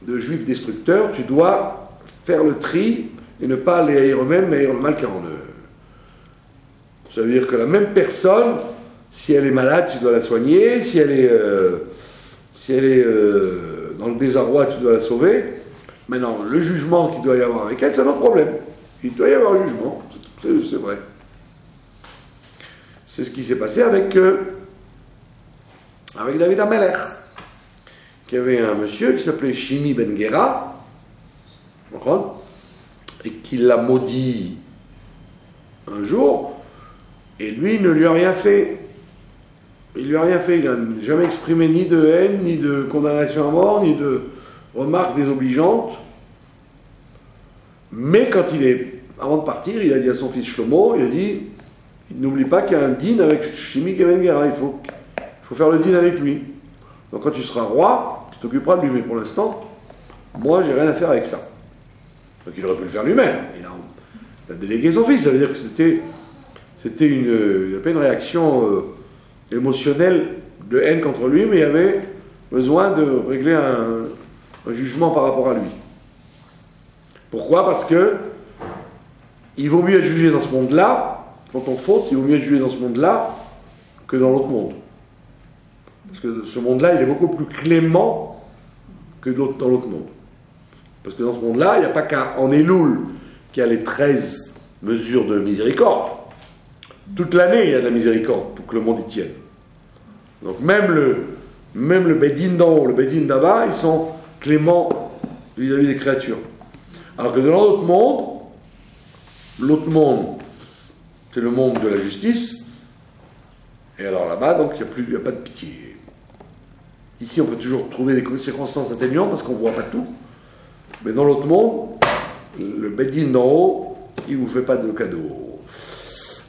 de juifs destructeurs, tu dois faire le tri et ne pas les haïr eux-mêmes, mais haïr le mal qui est en eux. Ça veut dire que la même personne, si elle est malade, tu dois la soigner, si elle est dans le désarroi, tu dois la sauver. Maintenant, le jugement qu'il doit y avoir avec elle, c'est un autre problème. Il doit y avoir un jugement, c'est vrai. C'est ce qui s'est passé avec David Amelech, qui avait un monsieur qui s'appelait Shimi Ben Gera, et qui l'a maudit un jour, et lui ne lui a rien fait. Il lui a rien fait, il n'a jamais exprimé ni de haine, ni de condamnation à mort, ni de remarques désobligeantes. Mais quand avant de partir, il a dit à son fils Shlomo, il a dit, n'oublie pas qu'il y a un dîn avec Shimi Ben Gera, il faut faire le dîn avec lui. Donc quand tu seras roi, tu t'occuperas de lui, mais pour l'instant, moi j'ai rien à faire avec ça. Donc il aurait pu le faire lui-même. Il a délégué son fils, ça veut dire que c'était une réaction émotionnelle de haine contre lui, mais il avait besoin de régler un jugement par rapport à lui. Pourquoi? Parce que il vaut mieux être jugé dans ce monde-là, quand on faute, il vaut mieux être jugé dans ce monde-là que dans l'autre monde. Parce que ce monde-là, il est beaucoup plus clément que dans l'autre monde. Parce que dans ce monde-là, il n'y a pas qu'en Elul qu'il y a les 13 mesures de miséricorde. Toute l'année, il y a de la miséricorde pour que le monde y tienne. Donc même le Bédine d'en haut, le Bédine d'en-bas, ils sont cléments vis-à-vis des créatures. Alors que dans l'autre monde, c'est le monde de la justice. Et alors là-bas, donc, il n'y a pas de pitié. Ici, on peut toujours trouver des circonstances atténuantes parce qu'on ne voit pas tout. Mais dans l'autre monde, le Bédine d'en haut, il ne vous fait pas de cadeau.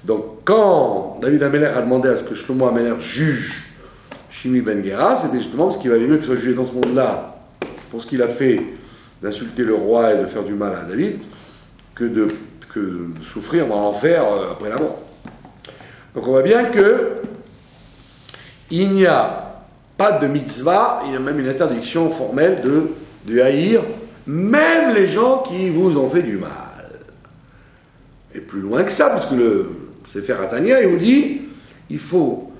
Donc, quand David Amelech a demandé à ce que Shlomo Amelech juge Shimi Ben Gera, c'était justement parce qu'il valait mieux qu'il soit jugé dans ce monde-là pour ce qu'il a fait d'insulter le roi et de faire du mal à David que de souffrir dans l'enfer après la mort. Donc on voit bien que il n'y a pas de mitzvah, il y a même une interdiction formelle de haïr même les gens qui vous ont fait du mal. Et plus loin que ça, parce que le Sefer Hatanya, il vous dit, il faut,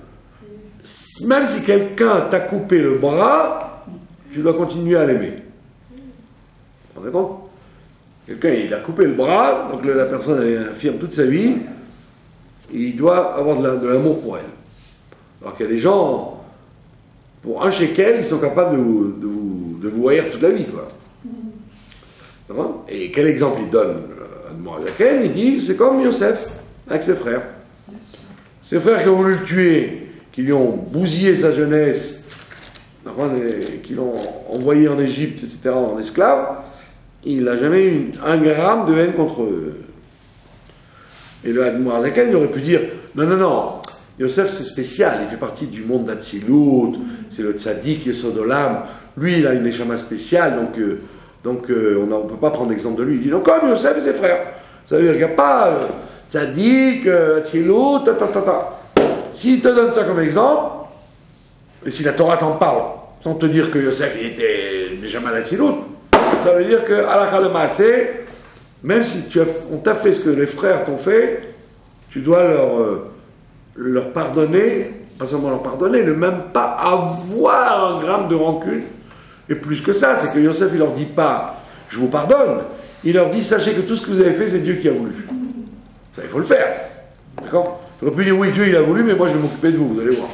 même si quelqu'un t'a coupé le bras, tu dois continuer à l'aimer. Vous vous rendez compte? Quelqu'un, il a coupé le bras, donc la personne, elle est infirme toute sa vie, il doit avoir de l'amour pour elle. Alors qu'il y a des gens, pour un shekel, ils sont capables de vous haïr toute la vie, quoi. Et quel exemple il donne à Mourazaken? Il dit, c'est comme Yosef, avec ses frères. Ses frères qui ont voulu le tuer, qui lui ont bousillé sa jeunesse, qui l'ont envoyé en Égypte, etc., en esclave, il n'a jamais eu un gramme de haine contre eux. Et le Mourazaken, il aurait pu dire, non, Yosef c'est spécial, il fait partie du monde d'Atsilut, c'est le tzaddik, Yesod Olam, lui il a une neshama spéciale, donc on ne peut pas prendre l'exemple de lui. Il dit, non, comme Yosef et ses frères. Ça veut dire qu'il n'y a pas tzaddik, Atsilut, S'il te donne ça comme exemple, et si la Torah t'en parle, sans te dire que Yosef il était Neshama d'Atsilut. Ça veut dire que halakha l'maaseh, même si on t'a fait ce que les frères t'ont fait, tu dois leur pardonner, pas seulement leur pardonner, ne même pas avoir un gramme de rancune. Et plus que ça, c'est que Yosef, il leur dit pas « je vous pardonne », il leur dit « sachez que tout ce que vous avez fait, c'est Dieu qui a voulu ». Ça, il faut le faire. D'accord? J'aurais pu dire « oui, Dieu, il a voulu, mais moi, je vais m'occuper de vous, vous allez voir ».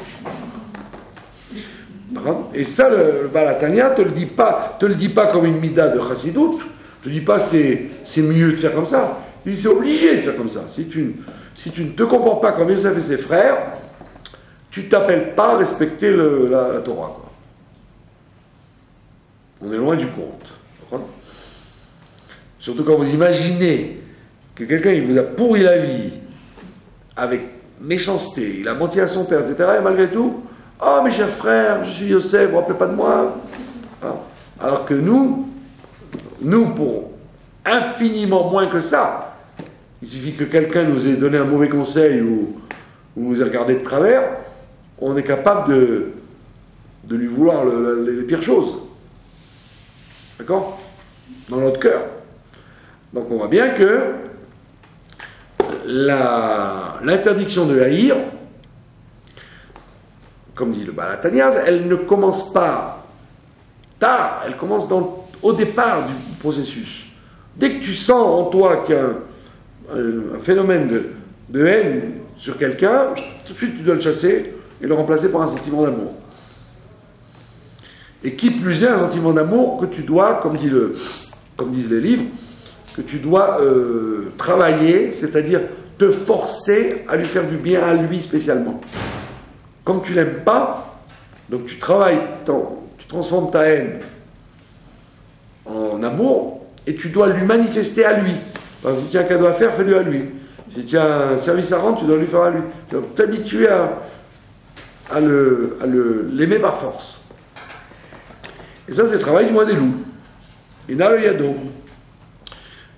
Et ça, le Baal HaTanya te le dit pas comme une mida de Chassidut, te dis pas c'est mieux de faire comme ça. Il dit c'est obligé de faire comme ça. Si tu ne te comportes pas comme Yosef et ses frères, tu t'appelles pas à respecter la Torah, quoi. On est loin du compte. Surtout quand vous imaginez que quelqu'un il vous a pourri la vie avec méchanceté, il a menti à son père, etc. Et malgré tout, oh mes chers frères, je suis Yosef, vous ne vous rappelez pas de moi. Alors que nous, pour infiniment moins que ça, il suffit que quelqu'un nous ait donné un mauvais conseil ou nous ait regardé de travers, on est capable de lui vouloir les pires choses. D'accord? Dans notre cœur. Donc on voit bien que l'interdiction de haïr, comme dit le Baal HaTanya, elle ne commence pas tard, elle commence au départ du processus. Dès que tu sens en toi qu'il y a un phénomène de haine sur quelqu'un, tout de suite tu dois le chasser et le remplacer par un sentiment d'amour. Et qui plus est, un sentiment d'amour que tu dois, comme disent les livres, que tu dois travailler, c'est-à-dire te forcer à lui faire du bien à lui spécialement. Comme tu l'aimes pas, donc tu travailles, tu transformes ta haine en amour et tu dois lui manifester à lui. Par exemple, si tu as un cadeau à faire, fais-le à lui. Si tu as un service à rendre, tu dois lui faire à lui. Donc t'habituer à l'aimer par force. Et ça, c'est le travail du mois des loups. Et là, le yado.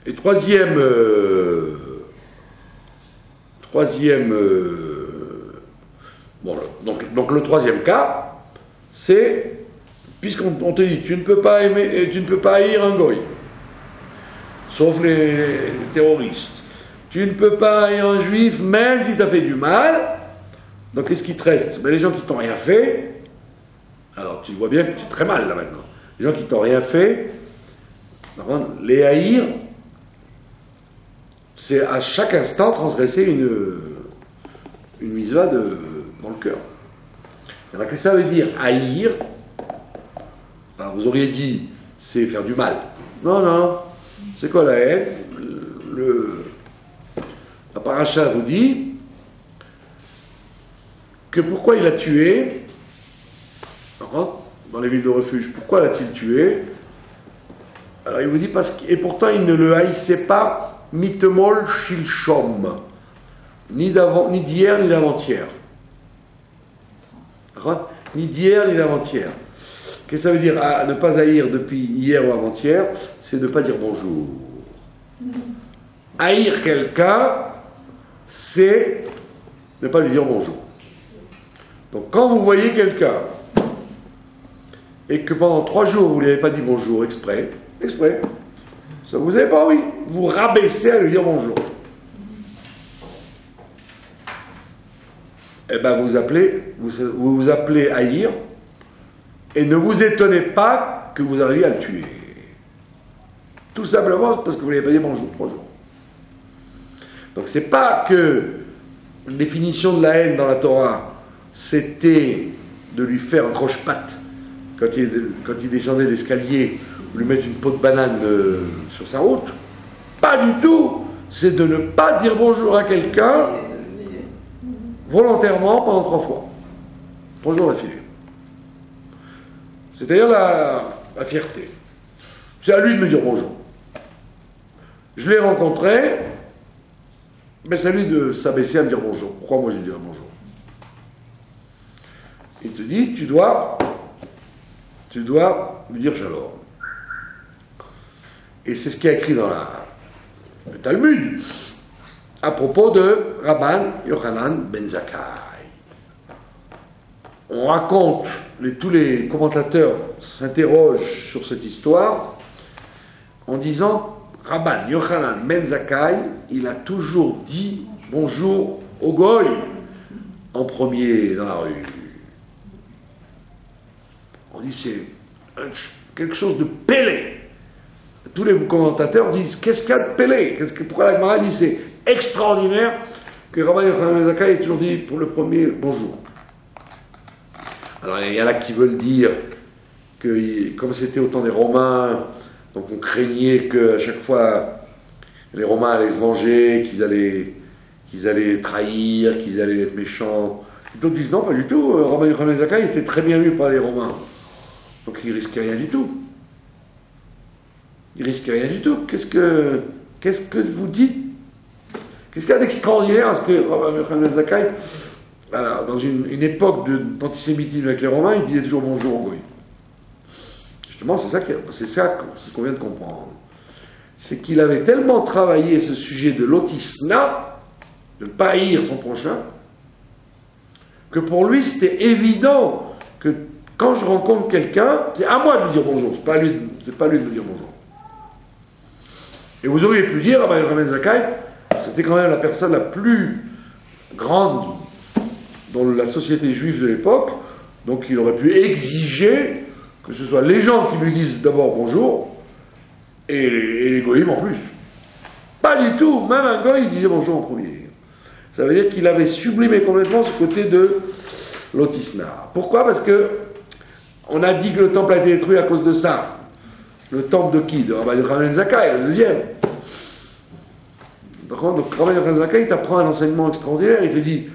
Et troisième bon, donc le troisième cas, c'est, puisqu'on te dit, tu ne peux pas haïr un goy, sauf les terroristes. Tu ne peux pas haïr un juif, même si tu as fait du mal. Donc qu'est-ce qui te reste? Mais les gens qui t'ont rien fait, alors tu vois bien que c'est très mal là maintenant. Les gens qui t'ont rien fait, les haïr, c'est à chaque instant transgresser une mitzvah dans le cœur. Alors qu'est-ce que ça veut dire haïr? Alors, vous auriez dit c'est faire du mal. Non. C'est quoi la haine? La paracha vous dit que pourquoi il a tué dans les villes de refuge. Pourquoi l'a-t-il tué? Alors il vous dit et pourtant il ne le haïssait pas mitemol shilshom, ni d'hier ni d'avant-hier. Ni d'hier ni d'avant-hier. Qu'est-ce que ça veut dire ne pas haïr depuis hier ou avant-hier? C'est ne pas dire bonjour. Haïr quelqu'un, c'est ne pas lui dire bonjour. Donc quand vous voyez quelqu'un et que pendant 3 jours vous ne lui avez pas dit bonjour exprès, ça vous n'avez pas envie, vous rabaissez à lui dire bonjour. Eh bien vous vous appelez haïr et ne vous étonnez pas que vous arriviez à le tuer. Tout simplement parce que vous ne lui avez pas dit bonjour 3 jours. Donc c'est pas que la définition de la haine dans la Torah c'était de lui faire un croche-patte quand il descendait l'escalier, ou lui mettre une peau de banane sur sa route. Pas du tout. C'est de ne pas dire bonjour à quelqu'un volontairement pendant 3 fois. 3 jours d'affilée. C'est-à-dire la fierté. C'est à lui de me dire bonjour. Je l'ai rencontré, mais c'est à lui de s'abaisser à me dire bonjour. Pourquoi moi je lui dirais bonjour? Il te dit, tu dois lui dire shalom. Et c'est ce qui est écrit dans le Talmud à propos de Rabban Yochanan ben Zakkai. On raconte, tous les commentateurs s'interroge sur cette histoire en disant Rabban Yochanan ben Zakkai, il a toujours dit bonjour au goy en premier dans la rue. On dit c'est quelque chose de pélé. Tous les commentateurs disent qu'est-ce qu'il y a de pélé? Pourquoi la Gemara dit c'est extraordinaire que Rabban Yochanan ben Zakkai ait toujours dit pour le premier bonjour. Alors il y en a qui veulent dire que comme c'était au temps des Romains, donc on craignait qu'à chaque fois les Romains allaient se venger, qu'ils allaient trahir, qu'ils allaient être méchants. D'autres disent non, pas du tout. Rabban Yochanan ben Zakkai était très bien vu par les Romains. Donc il risquait rien du tout. Il risquait rien du tout. Qu'est-ce que vous dites? Qu'est-ce qu'il y a d'extraordinaire à ce que Rabban Yochanan ben Zakkai, dans une époque d'antisémitisme avec les Romains, il disait toujours bonjour au goy? Justement, c'est ce qu'on vient de comprendre. C'est qu'il avait tellement travaillé ce sujet de l'otisna, de ne pas haïr son prochain, que pour lui c'était évident que quand je rencontre quelqu'un, c'est à moi de lui dire bonjour, c'est pas lui de me dire bonjour. Et vous auriez pu dire, Rabban Yochanan ben Zakkai, c'était quand même la personne la plus grande dans la société juive de l'époque, donc il aurait pu exiger que ce soit les gens qui lui disent d'abord bonjour, et les goïms en plus. Pas du tout, même un goy il disait bonjour en premier. Ça veut dire qu'il avait sublimé complètement ce côté de l'otisna. Pourquoi? Parce que on a dit que le temple a été détruit à cause de ça. Le temple de qui? De Rabban Yochanan ben Zakkai, le deuxième. Donc Rabban Yochanan ben Zakkai, il t'apprend un enseignement extraordinaire, il te dit,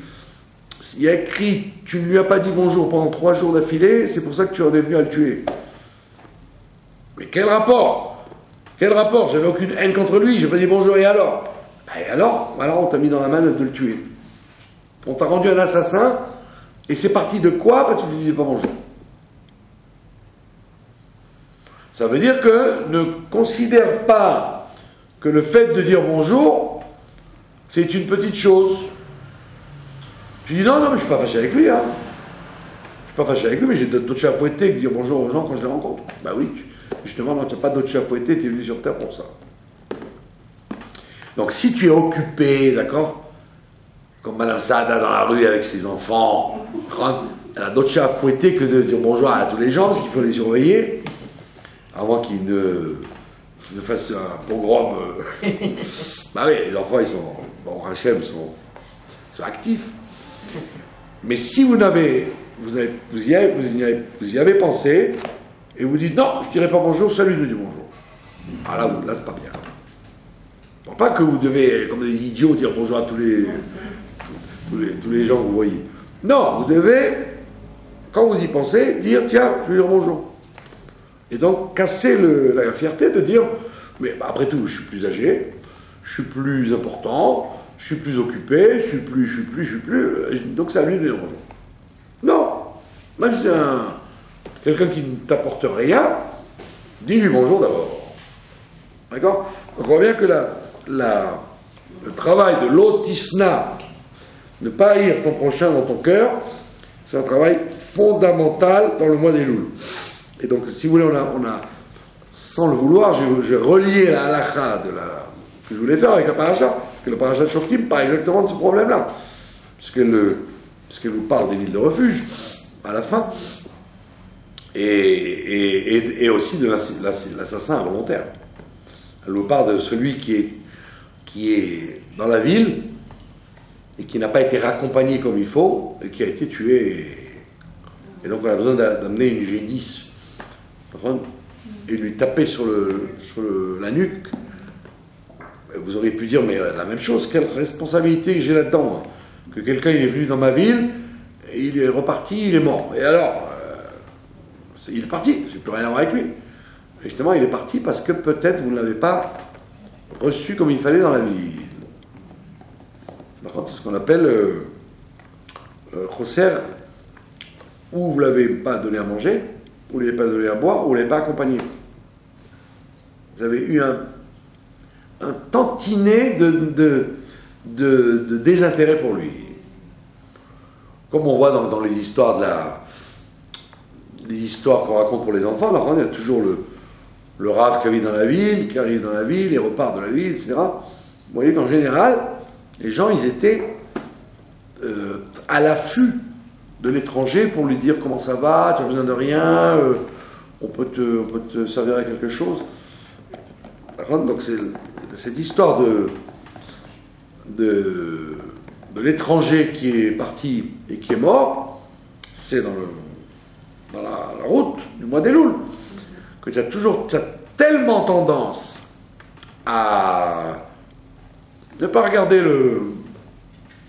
il y a écrit, tu ne lui as pas dit bonjour pendant 3 jours d'affilée, c'est pour ça que tu en es venu à le tuer. Mais quel rapport? Quel rapport? J'avais aucune haine contre lui, j'ai pas dit bonjour, et alors? Et alors on t'a mis dans la manette de le tuer. On t'a rendu un assassin, et c'est parti de quoi? Parce que tu ne disais pas bonjour. Ça veut dire que ne considère pas que le fait de dire bonjour, c'est une petite chose. Tu dis non, mais je ne suis pas fâché avec lui. Hein. Je ne suis pas fâché avec lui, mais j'ai d'autres chats à fouetter que dire bonjour aux gens quand je les rencontre. Bah oui, justement, non, tu n'as pas d'autres chats à fouetter, tu es venu sur Terre pour ça. Donc si tu es occupé, d'accord, comme Madame Saada dans la rue avec ses enfants, elle a d'autres chats à fouetter que de dire bonjour à tous les gens, parce qu'il faut les surveiller, avant qu'ils ne fassent un pogrom. Bah oui, les enfants, ils sont, bon, Rachem, sont actifs. Mais si vous y avez pensé, et vous dites non, je ne dirai pas bonjour, celui me dit bonjour. Ah là, c'est pas bien. Donc, pas que vous devez, comme des idiots, dire bonjour à tous les gens que vous voyez. Non, vous devez, quand vous y pensez, dire tiens, je vais dire bonjour. Et donc casser la fierté de dire mais après tout, je suis plus âgé, je suis plus important, je suis plus occupé, je suis plus, donc c'est à lui de dire bonjour. Non, même si c'est quelqu'un qui ne t'apporte rien, dis-lui bonjour d'abord. D'accord? Donc on voit bien que le travail de l'otisna, ne pas haïr ton prochain dans ton cœur, c'est un travail fondamental dans le mois des Louls. Et donc, si vous voulez, on a sans le vouloir, j'ai relié la halakha que je voulais faire avec la paracha, que le paracha de Shoftim parle exactement de ce problème-là, puisqu'elle nous parle des villes de refuge, à la fin, et aussi de l'assassin involontaire. Elle nous parle de celui qui est dans la ville, et qui n'a pas été raccompagné comme il faut, et qui a été tué. Et donc, on a besoin d'amener une G10, et lui taper sur la nuque. Vous auriez pu dire, mais la même chose, quelle responsabilité que j'ai là-dedans, hein, que quelqu'un il est venu dans ma ville, et il est reparti, il est mort. Et alors, il est parti, j'ai plus rien à voir avec lui. Et justement, il est parti parce que peut-être vous ne l'avez pas reçu comme il fallait dans la ville. C'est ce qu'on appelle chosser, ou vous ne l'avez pas donné à manger, ou vous ne l'avez pas donné à boire, ou vous ne l'avez pas accompagné. Vous avez eu un tantinet de désintérêt pour lui. Comme on voit dans les histoires les histoires qu'on raconte pour les enfants, alors, il y a toujours le rave qui arrive dans la ville, il repart de la ville, etc. Vous voyez qu'en général, les gens, ils étaient à l'affût de l'étranger pour lui dire comment ça va, tu as besoin de rien, on peut te servir à quelque chose. Donc c'est cette histoire de l'étranger qui est parti et qui est mort, c'est dans la route du mois d'Elul, que tu as tellement tendance à ne pas regarder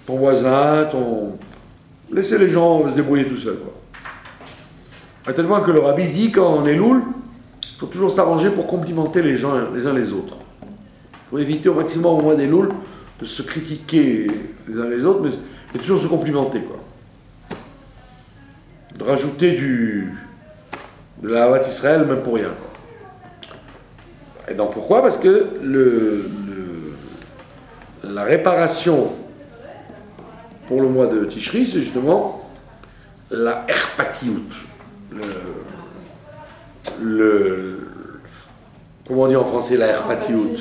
ton voisin, laisser les gens se débrouiller tout seuls, quoi. À tel point que le rabbi dit qu'en Elul, il faut toujours s'arranger pour complimenter les gens les uns les autres. Il faut éviter au maximum au mois d'Elul de se critiquer les uns les autres, mais toujours se complimenter, quoi. De rajouter de la Havat Israël, même pour rien, quoi. Et donc pourquoi? Parce que la réparation pour le mois de Tishri, c'est justement la Erpatiout. Comment on dit en français la Erpatiout?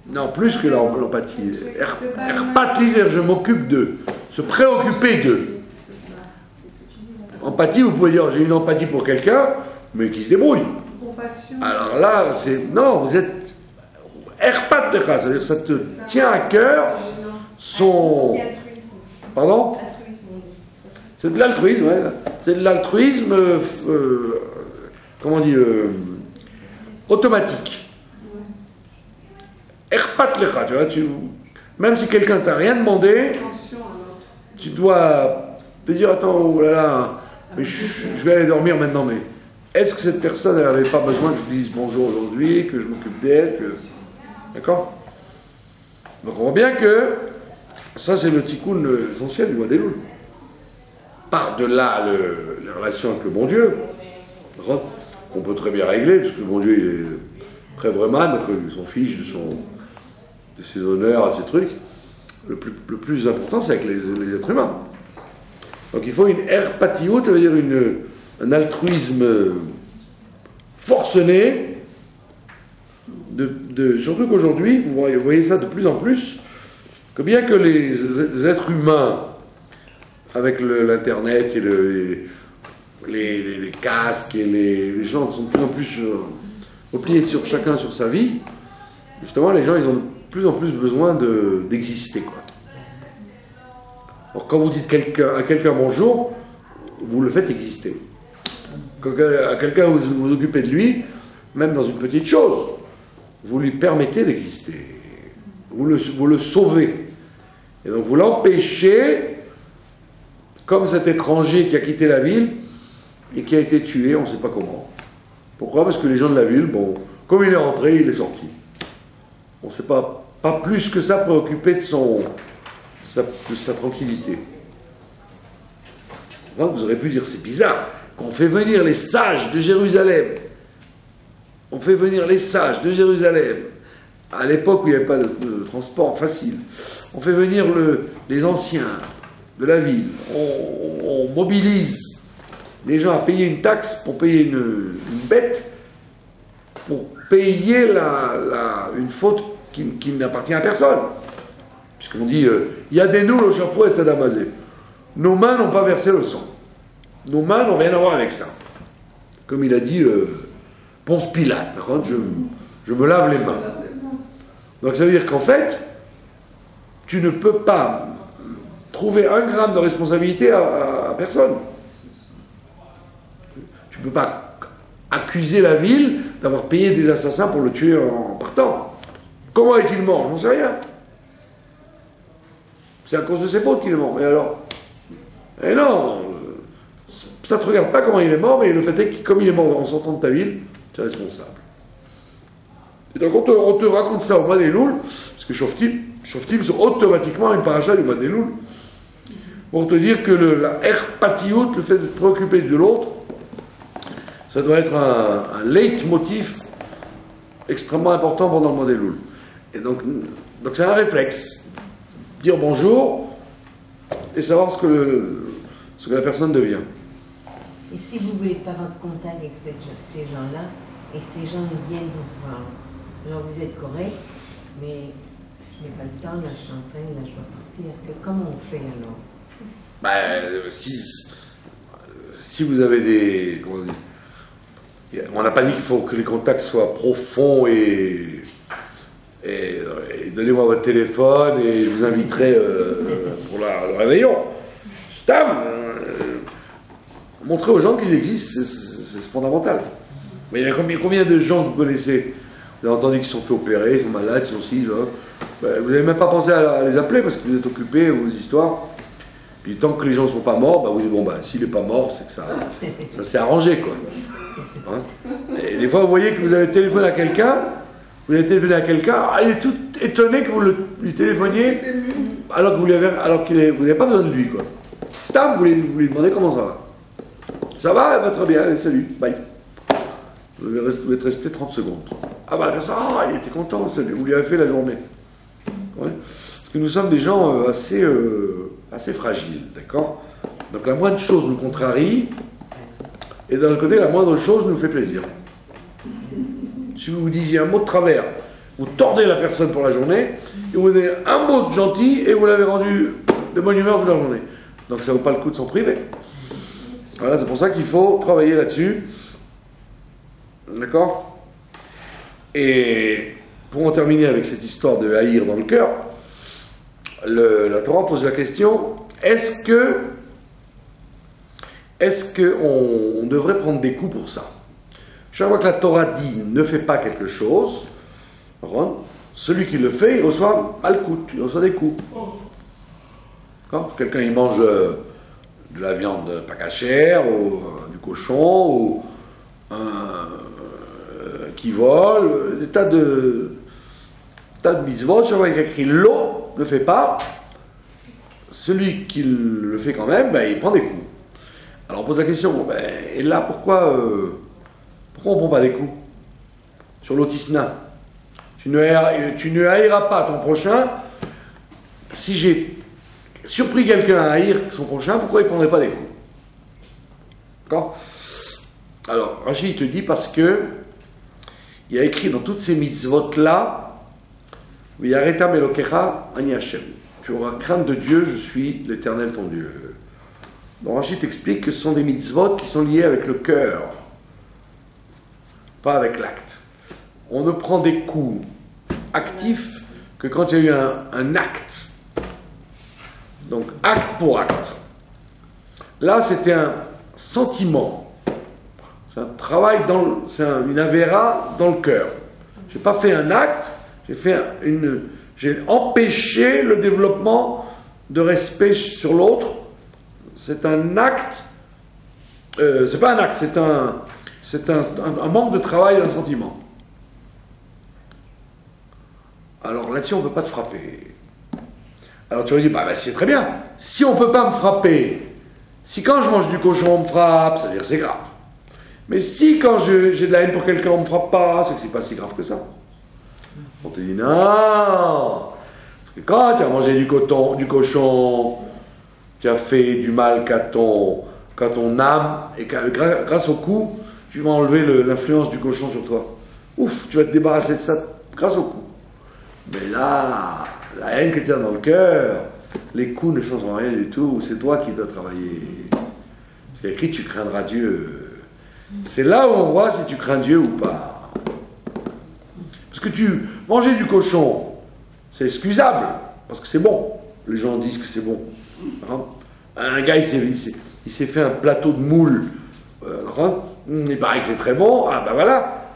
Non, plus que l'empathie. Erpat liser, je m'occupe d'eux. Se préoccuper d'eux. Empathie, vous pouvez dire, j'ai une empathie pour quelqu'un, mais qui se débrouille. Alors là, non, vous êtes Erpat lecha, c'est-à-dire ça te tient à cœur son... Pardon? C'est de l'altruisme, ouais. C'est de l'altruisme, comment on dit, automatique. Erpat lecha, tu vois, même si quelqu'un t'a rien demandé, tu dois te dire, attends, oh là là, mais je vais aller dormir maintenant, mais est-ce que cette personne, elle n'avait pas besoin que je lui dise bonjour aujourd'hui, que je m'occupe d'elle, D'accord? Donc on voit bien que ça c'est le tikkun essentiel du mois d'Elul. Par-delà les relations avec le bon Dieu, qu'on peut très bien régler, parce que le bon Dieu il est très vraiment, donc il s'en fiche de ses honneurs, de ses trucs. Le plus important c'est avec les êtres humains. Donc il faut une erpatiout, ça veut dire un altruisme forcené. Surtout qu'aujourd'hui, vous voyez ça de plus en plus, que bien que les êtres humains, avec l'internet et les casques et les gens sont de plus en plus repliés sur chacun sur sa vie, justement les gens ils ont de plus en plus besoin d'exister, quoi. Alors quand vous dites à quelqu'un bonjour, vous le faites exister. Quand à quelqu'un vous vous occupez de lui, même dans une petite chose, vous lui permettez d'exister, vous le sauvez, et donc vous l'empêchez, comme cet étranger qui a quitté la ville et qui a été tué, on ne sait pas comment. Pourquoi? Parce que les gens de la ville, bon, comme il est rentré, il est sorti. On ne s'est pas plus que ça préoccupé de sa tranquillité. Donc vous aurez pu dire, c'est bizarre, qu'on fait venir les sages de Jérusalem. On fait venir les sages de Jérusalem, à l'époque où il n'y avait pas de transport facile. On fait venir les anciens de la ville. On mobilise les gens à payer une taxe pour payer une bête, pour payer une faute qui n'appartient à personne. Puisqu'on dit, il y a des nouls au chapeau et tadamazé. Nos mains n'ont pas versé le sang. Nos mains n'ont rien à voir avec ça. Comme il a dit... Ponce Pilate, je me lave les mains. Donc ça veut dire qu'en fait, tu ne peux pas trouver un gramme de responsabilité à personne. Tu ne peux pas accuser la ville d'avoir payé des assassins pour le tuer en partant. Comment est-il mort? J'en sais rien. C'est à cause de ses fautes qu'il est mort. Et alors? Eh non, ça ne te regarde pas comment il est mort, mais le fait est que comme il est mort en sortant de ta ville, tu es responsable. Et donc on te raconte ça au mois d'Elul, parce que Shoftim c'est automatiquement une paracha du mois d'Elul, pour te dire que la erpatiout, le fait de te préoccuper de l'autre, ça doit être un leitmotiv extrêmement important pendant le mois d'Elul. Et donc c'est un réflexe. Dire bonjour et savoir ce ce que la personne devient. Et si vous ne voulez pas votre contact avec ces gens-là, et ces gens viennent vous voir, alors vous êtes correct, mais je n'ai pas le temps, là je suis en train, là je dois partir. Comment on fait alors? Ben, si vous avez des... Comment dire, on n'a pas dit qu'il faut que les contacts soient profonds et donnez-moi votre téléphone et je vous inviterai pour le réveillon. Montrez aux gens qu'ils existent, c'est fondamental. Mais il y a combien de gens que vous connaissez? Vous avez entendu qu'ils se sont fait opérer, ils sont malades, ils sont ci, là. Ben, vous n'avez même pas pensé à les appeler parce que vous êtes occupés à vos histoires. Puis tant que les gens ne sont pas morts, bah vous dites, bon, bah, s'il n'est pas mort, c'est que ça s'est arrangé, quoi. Hein? Et des fois, vous voyez que vous avez téléphoné à quelqu'un, il est tout étonné que vous lui téléphoniez, alors que vous n'avez pas besoin de lui, quoi. Stam, vous lui demandez comment ça va. Ça va, elle va très bien, allez, salut, bye. Vous êtes resté 30 secondes. Ah bah, il était content, vous lui avez fait la journée. Ouais. Parce que nous sommes des gens assez fragiles, d'accord? Donc la moindre chose nous contrarie, et d'un autre côté, la moindre chose nous fait plaisir. Si vous vous disiez un mot de travers, vous tordez la personne pour la journée, et vous donnez un mot de gentil, et vous l'avez rendu de bonne humeur toute la journée. Donc ça ne vaut pas le coup de s'en priver. Voilà, c'est pour ça qu'il faut travailler là-dessus. D'accord? Et pour en terminer avec cette histoire de haïr dans le cœur, la Torah pose la question, est-ce qu'on devrait prendre des coups pour ça? Chaque fois que la Torah dit ne fais pas quelque chose, celui qui le fait, il reçoit malkout, il reçoit des coups. Quelqu'un il mange de la viande pas cachère, ou du cochon, ou qui vole, des tas de mitzvot, chaque fois qu'il y a écrit l'eau, ne fait pas, celui qui le fait quand même, ben, il prend des coups. Alors on pose la question, ben, et là pourquoi on ne prend pas des coups? Sur l'autisna. Tu ne haïras pas ton prochain. Si j'ai surpris quelqu'un à haïr son prochain, pourquoi il ne prendrait pas des coups? D'accord? Alors, Rachid te dit parce que il y a écrit dans toutes ces mitzvot-là, V'yaretam Elokecha ani Hashem. Tu auras crainte de Dieu, je suis l'Éternel ton Dieu. Donc Rachid t'explique que ce sont des mitzvot qui sont liés avec le cœur, pas avec l'acte. On ne prend des coups actifs que quand il y a eu un acte. Donc acte pour acte. Là c'était un sentiment. C'est un travail, c'est une avéra dans le cœur. Je n'ai pas fait un acte, j'ai empêché le développement de respect sur l'autre. C'est un acte, c'est pas un acte, c'est un manque de travail d'un sentiment. Alors là-dessus, on ne peut pas te frapper. Alors tu vas dire, bah c'est très bien. Si on ne peut pas me frapper, si quand je mange du cochon, on me frappe, ça veut dire que c'est grave. Mais si quand j'ai de la haine pour quelqu'un, on ne me frappe pas, c'est que c'est pas si grave que ça. On te dit, non. Parce que quand tu as mangé du cochon, tu as fait du mal qu'à ton âme, et grâce au coup, tu vas enlever l'influence du cochon sur toi. Ouf, tu vas te débarrasser de ça grâce au coup. Mais là, la haine que tu as dans le cœur, les coups ne changeront rien du tout, c'est toi qui dois travailler. Parce qu'il y a écrit, tu craindras Dieu. C'est là où on voit si tu crains Dieu ou pas. Parce que manger du cochon, c'est excusable, parce que c'est bon. Les gens disent que c'est bon. Un gars, il s'est fait un plateau de moules. Il paraît que c'est très bon. Ah ben voilà.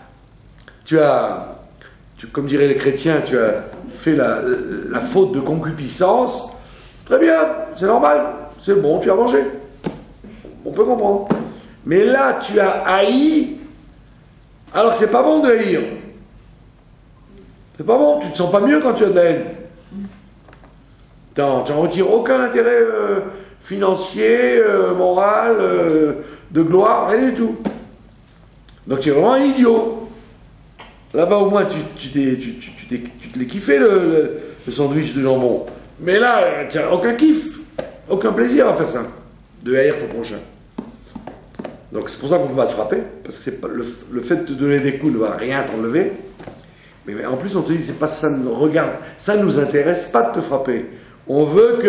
Comme diraient les chrétiens, tu as fait la faute de concupiscence. Très bien, c'est normal. C'est bon, tu as mangé. On peut comprendre. Mais là, tu as haï, alors que c'est pas bon de haïr. C'est pas bon, tu te sens pas mieux quand tu as de la haine. Tu n'en retires aucun intérêt financier, moral, de gloire, rien du tout. Donc tu es vraiment un idiot. Là-bas au moins tu te l'es kiffé le sandwich de jambon. Mais là, tu n'as aucun kiff, aucun plaisir à faire ça. de haïr ton prochain. Donc c'est pour ça qu'on ne peut pas te frapper, parce que c'est pas, le fait de te donner des coups ne va rien t'enlever. Mais en plus on te dit, c'est pas ça, regarde, ça ne nous intéresse pas de te frapper. On veut que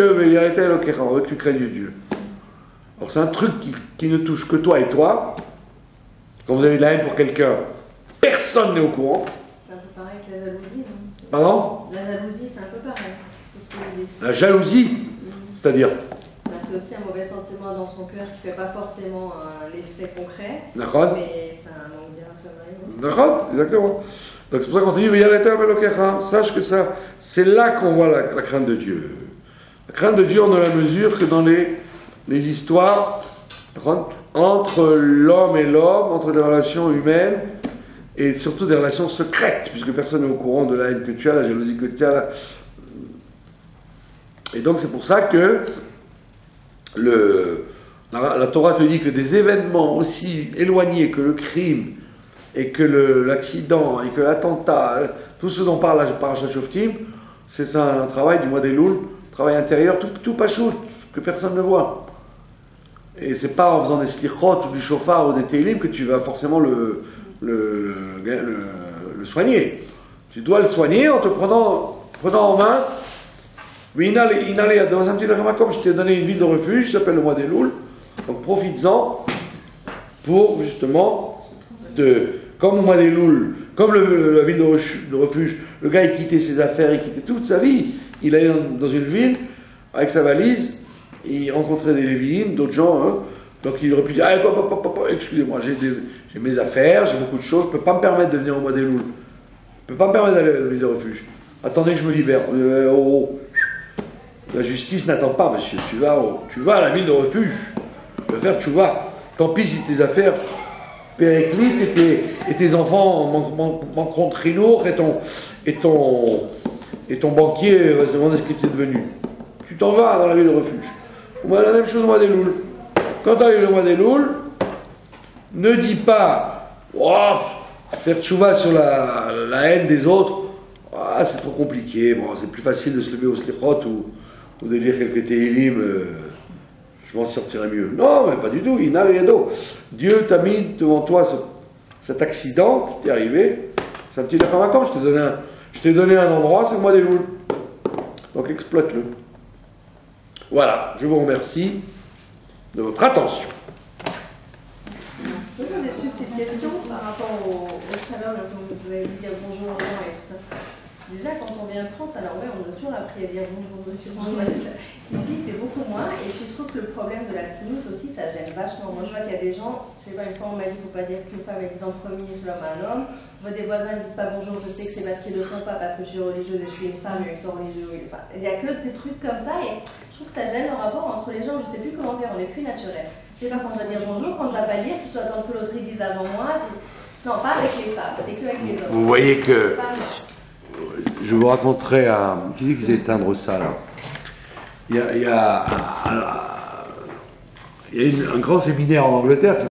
on veut que tu craignes Dieu. Alors c'est un truc qui ne touche que toi et toi. Quand vous avez de la haine pour quelqu'un, personne n'est au courant. C'est un peu pareil que la jalousie, non? Pardon? La jalousie, c'est un peu pareil, tout ce que vous dites. La jalousie, c'est-à-dire? C'est aussi un mauvais sentiment dans son cœur qui ne fait pas forcément l'effet concret, D'accord. mais c'est un manque directement. D'accord, exactement. Donc c'est pour ça qu'on te dit, sache que ça, c'est là qu'on voit la crainte de Dieu. La crainte de Dieu, on ne la mesure que dans les histoires entre l'homme et l'homme, entre les relations humaines, et surtout des relations secrètes, puisque personne n'est au courant de la haine que tu as, la jalousie que tu as. Et donc c'est pour ça que la Torah te dit que des événements aussi éloignés que le crime, et que l'accident, et que l'attentat, tout ce dont parle la Parashat Shoftim, c'est un travail du mois d'Elul, travail intérieur, tout pachout, que personne ne voit. Et c'est pas en faisant des slichot ou du shofar ou des télim que tu vas forcément le soigner. Tu dois le soigner en te prenant en main. Dans un petit comme je t'ai donné une ville de refuge, qui s'appelle le mois d'Elul. Donc profites-en pour justement comme au mois d'Elul, comme la ville de refuge, le gars il quittait ses affaires, il quittait toute sa vie. Il allait dans une ville avec sa valise, il rencontrait des Lévi'im, d'autres gens, hein, donc il aurait pu dire excusez-moi, j'ai mes affaires, j'ai beaucoup de choses, je ne peux pas me permettre de venir au mois d'Elul. Je ne peux pas me permettre d'aller à la ville de refuge. Attendez que je me libère. La justice n'attend pas, monsieur. Tu vas à la ville de refuge. Tu vas faire tchouva. Tant pis si tes affaires périclitent et tes enfants manqueront de trinour et ton banquier va se demander ce que tu es devenu. Tu t'en vas dans la ville de refuge. On va la même chose au mois d'Elul. Quand tu arrives le mois d'Elul, ne dis pas faire tchouva sur la haine des autres. Ah, c'est trop compliqué. Bon, c'est plus facile de se lever au slichot ou de lire quelques télim. Je m'en sortirai mieux. Non, mais pas du tout. Dieu t'a mis devant toi cet accident qui t'est arrivé. C'est un petit lachamakom. Je t'ai donné un endroit, c'est le mois d'Elul. Donc exploite-le. Voilà, je vous remercie de votre attention. Merci. J'ai une petite question par rapport au shalom, comme vous avez dit, dire bonjour aux gens et tout ça. Déjà, quand on vient en France, alors ouais, on a toujours appris à dire bonjour, monsieur, bonjour. Ici, c'est beaucoup moins. Et puis, je trouve que le problème de la tzniut aussi, ça gêne vachement. Moi, je vois qu'il y a des gens, je sais pas, une fois, on m'a dit qu'il ne faut pas dire qu'une femme est en premier, shalom à un homme. Je vois des voisins qui disent pas bonjour, je sais que c'est parce qu'ils ne le font pas, parce que je suis religieuse et je suis une femme, et ils sont religieux. Enfin, il n'y a que des trucs comme ça, et je trouve que ça gêne le rapport entre les gens. Je ne sais plus comment faire, on n'est plus naturel. Je ne sais pas quand je dois dire bonjour, quand je ne dois pas dire, si je dois attendre que l'autre dise avant moi. Non, pas avec les femmes, c'est que avec les hommes. Vous voyez que. Je vous raconterai qui c'est qui sait éteindre ça là? Il y a un grand séminaire en Angleterre.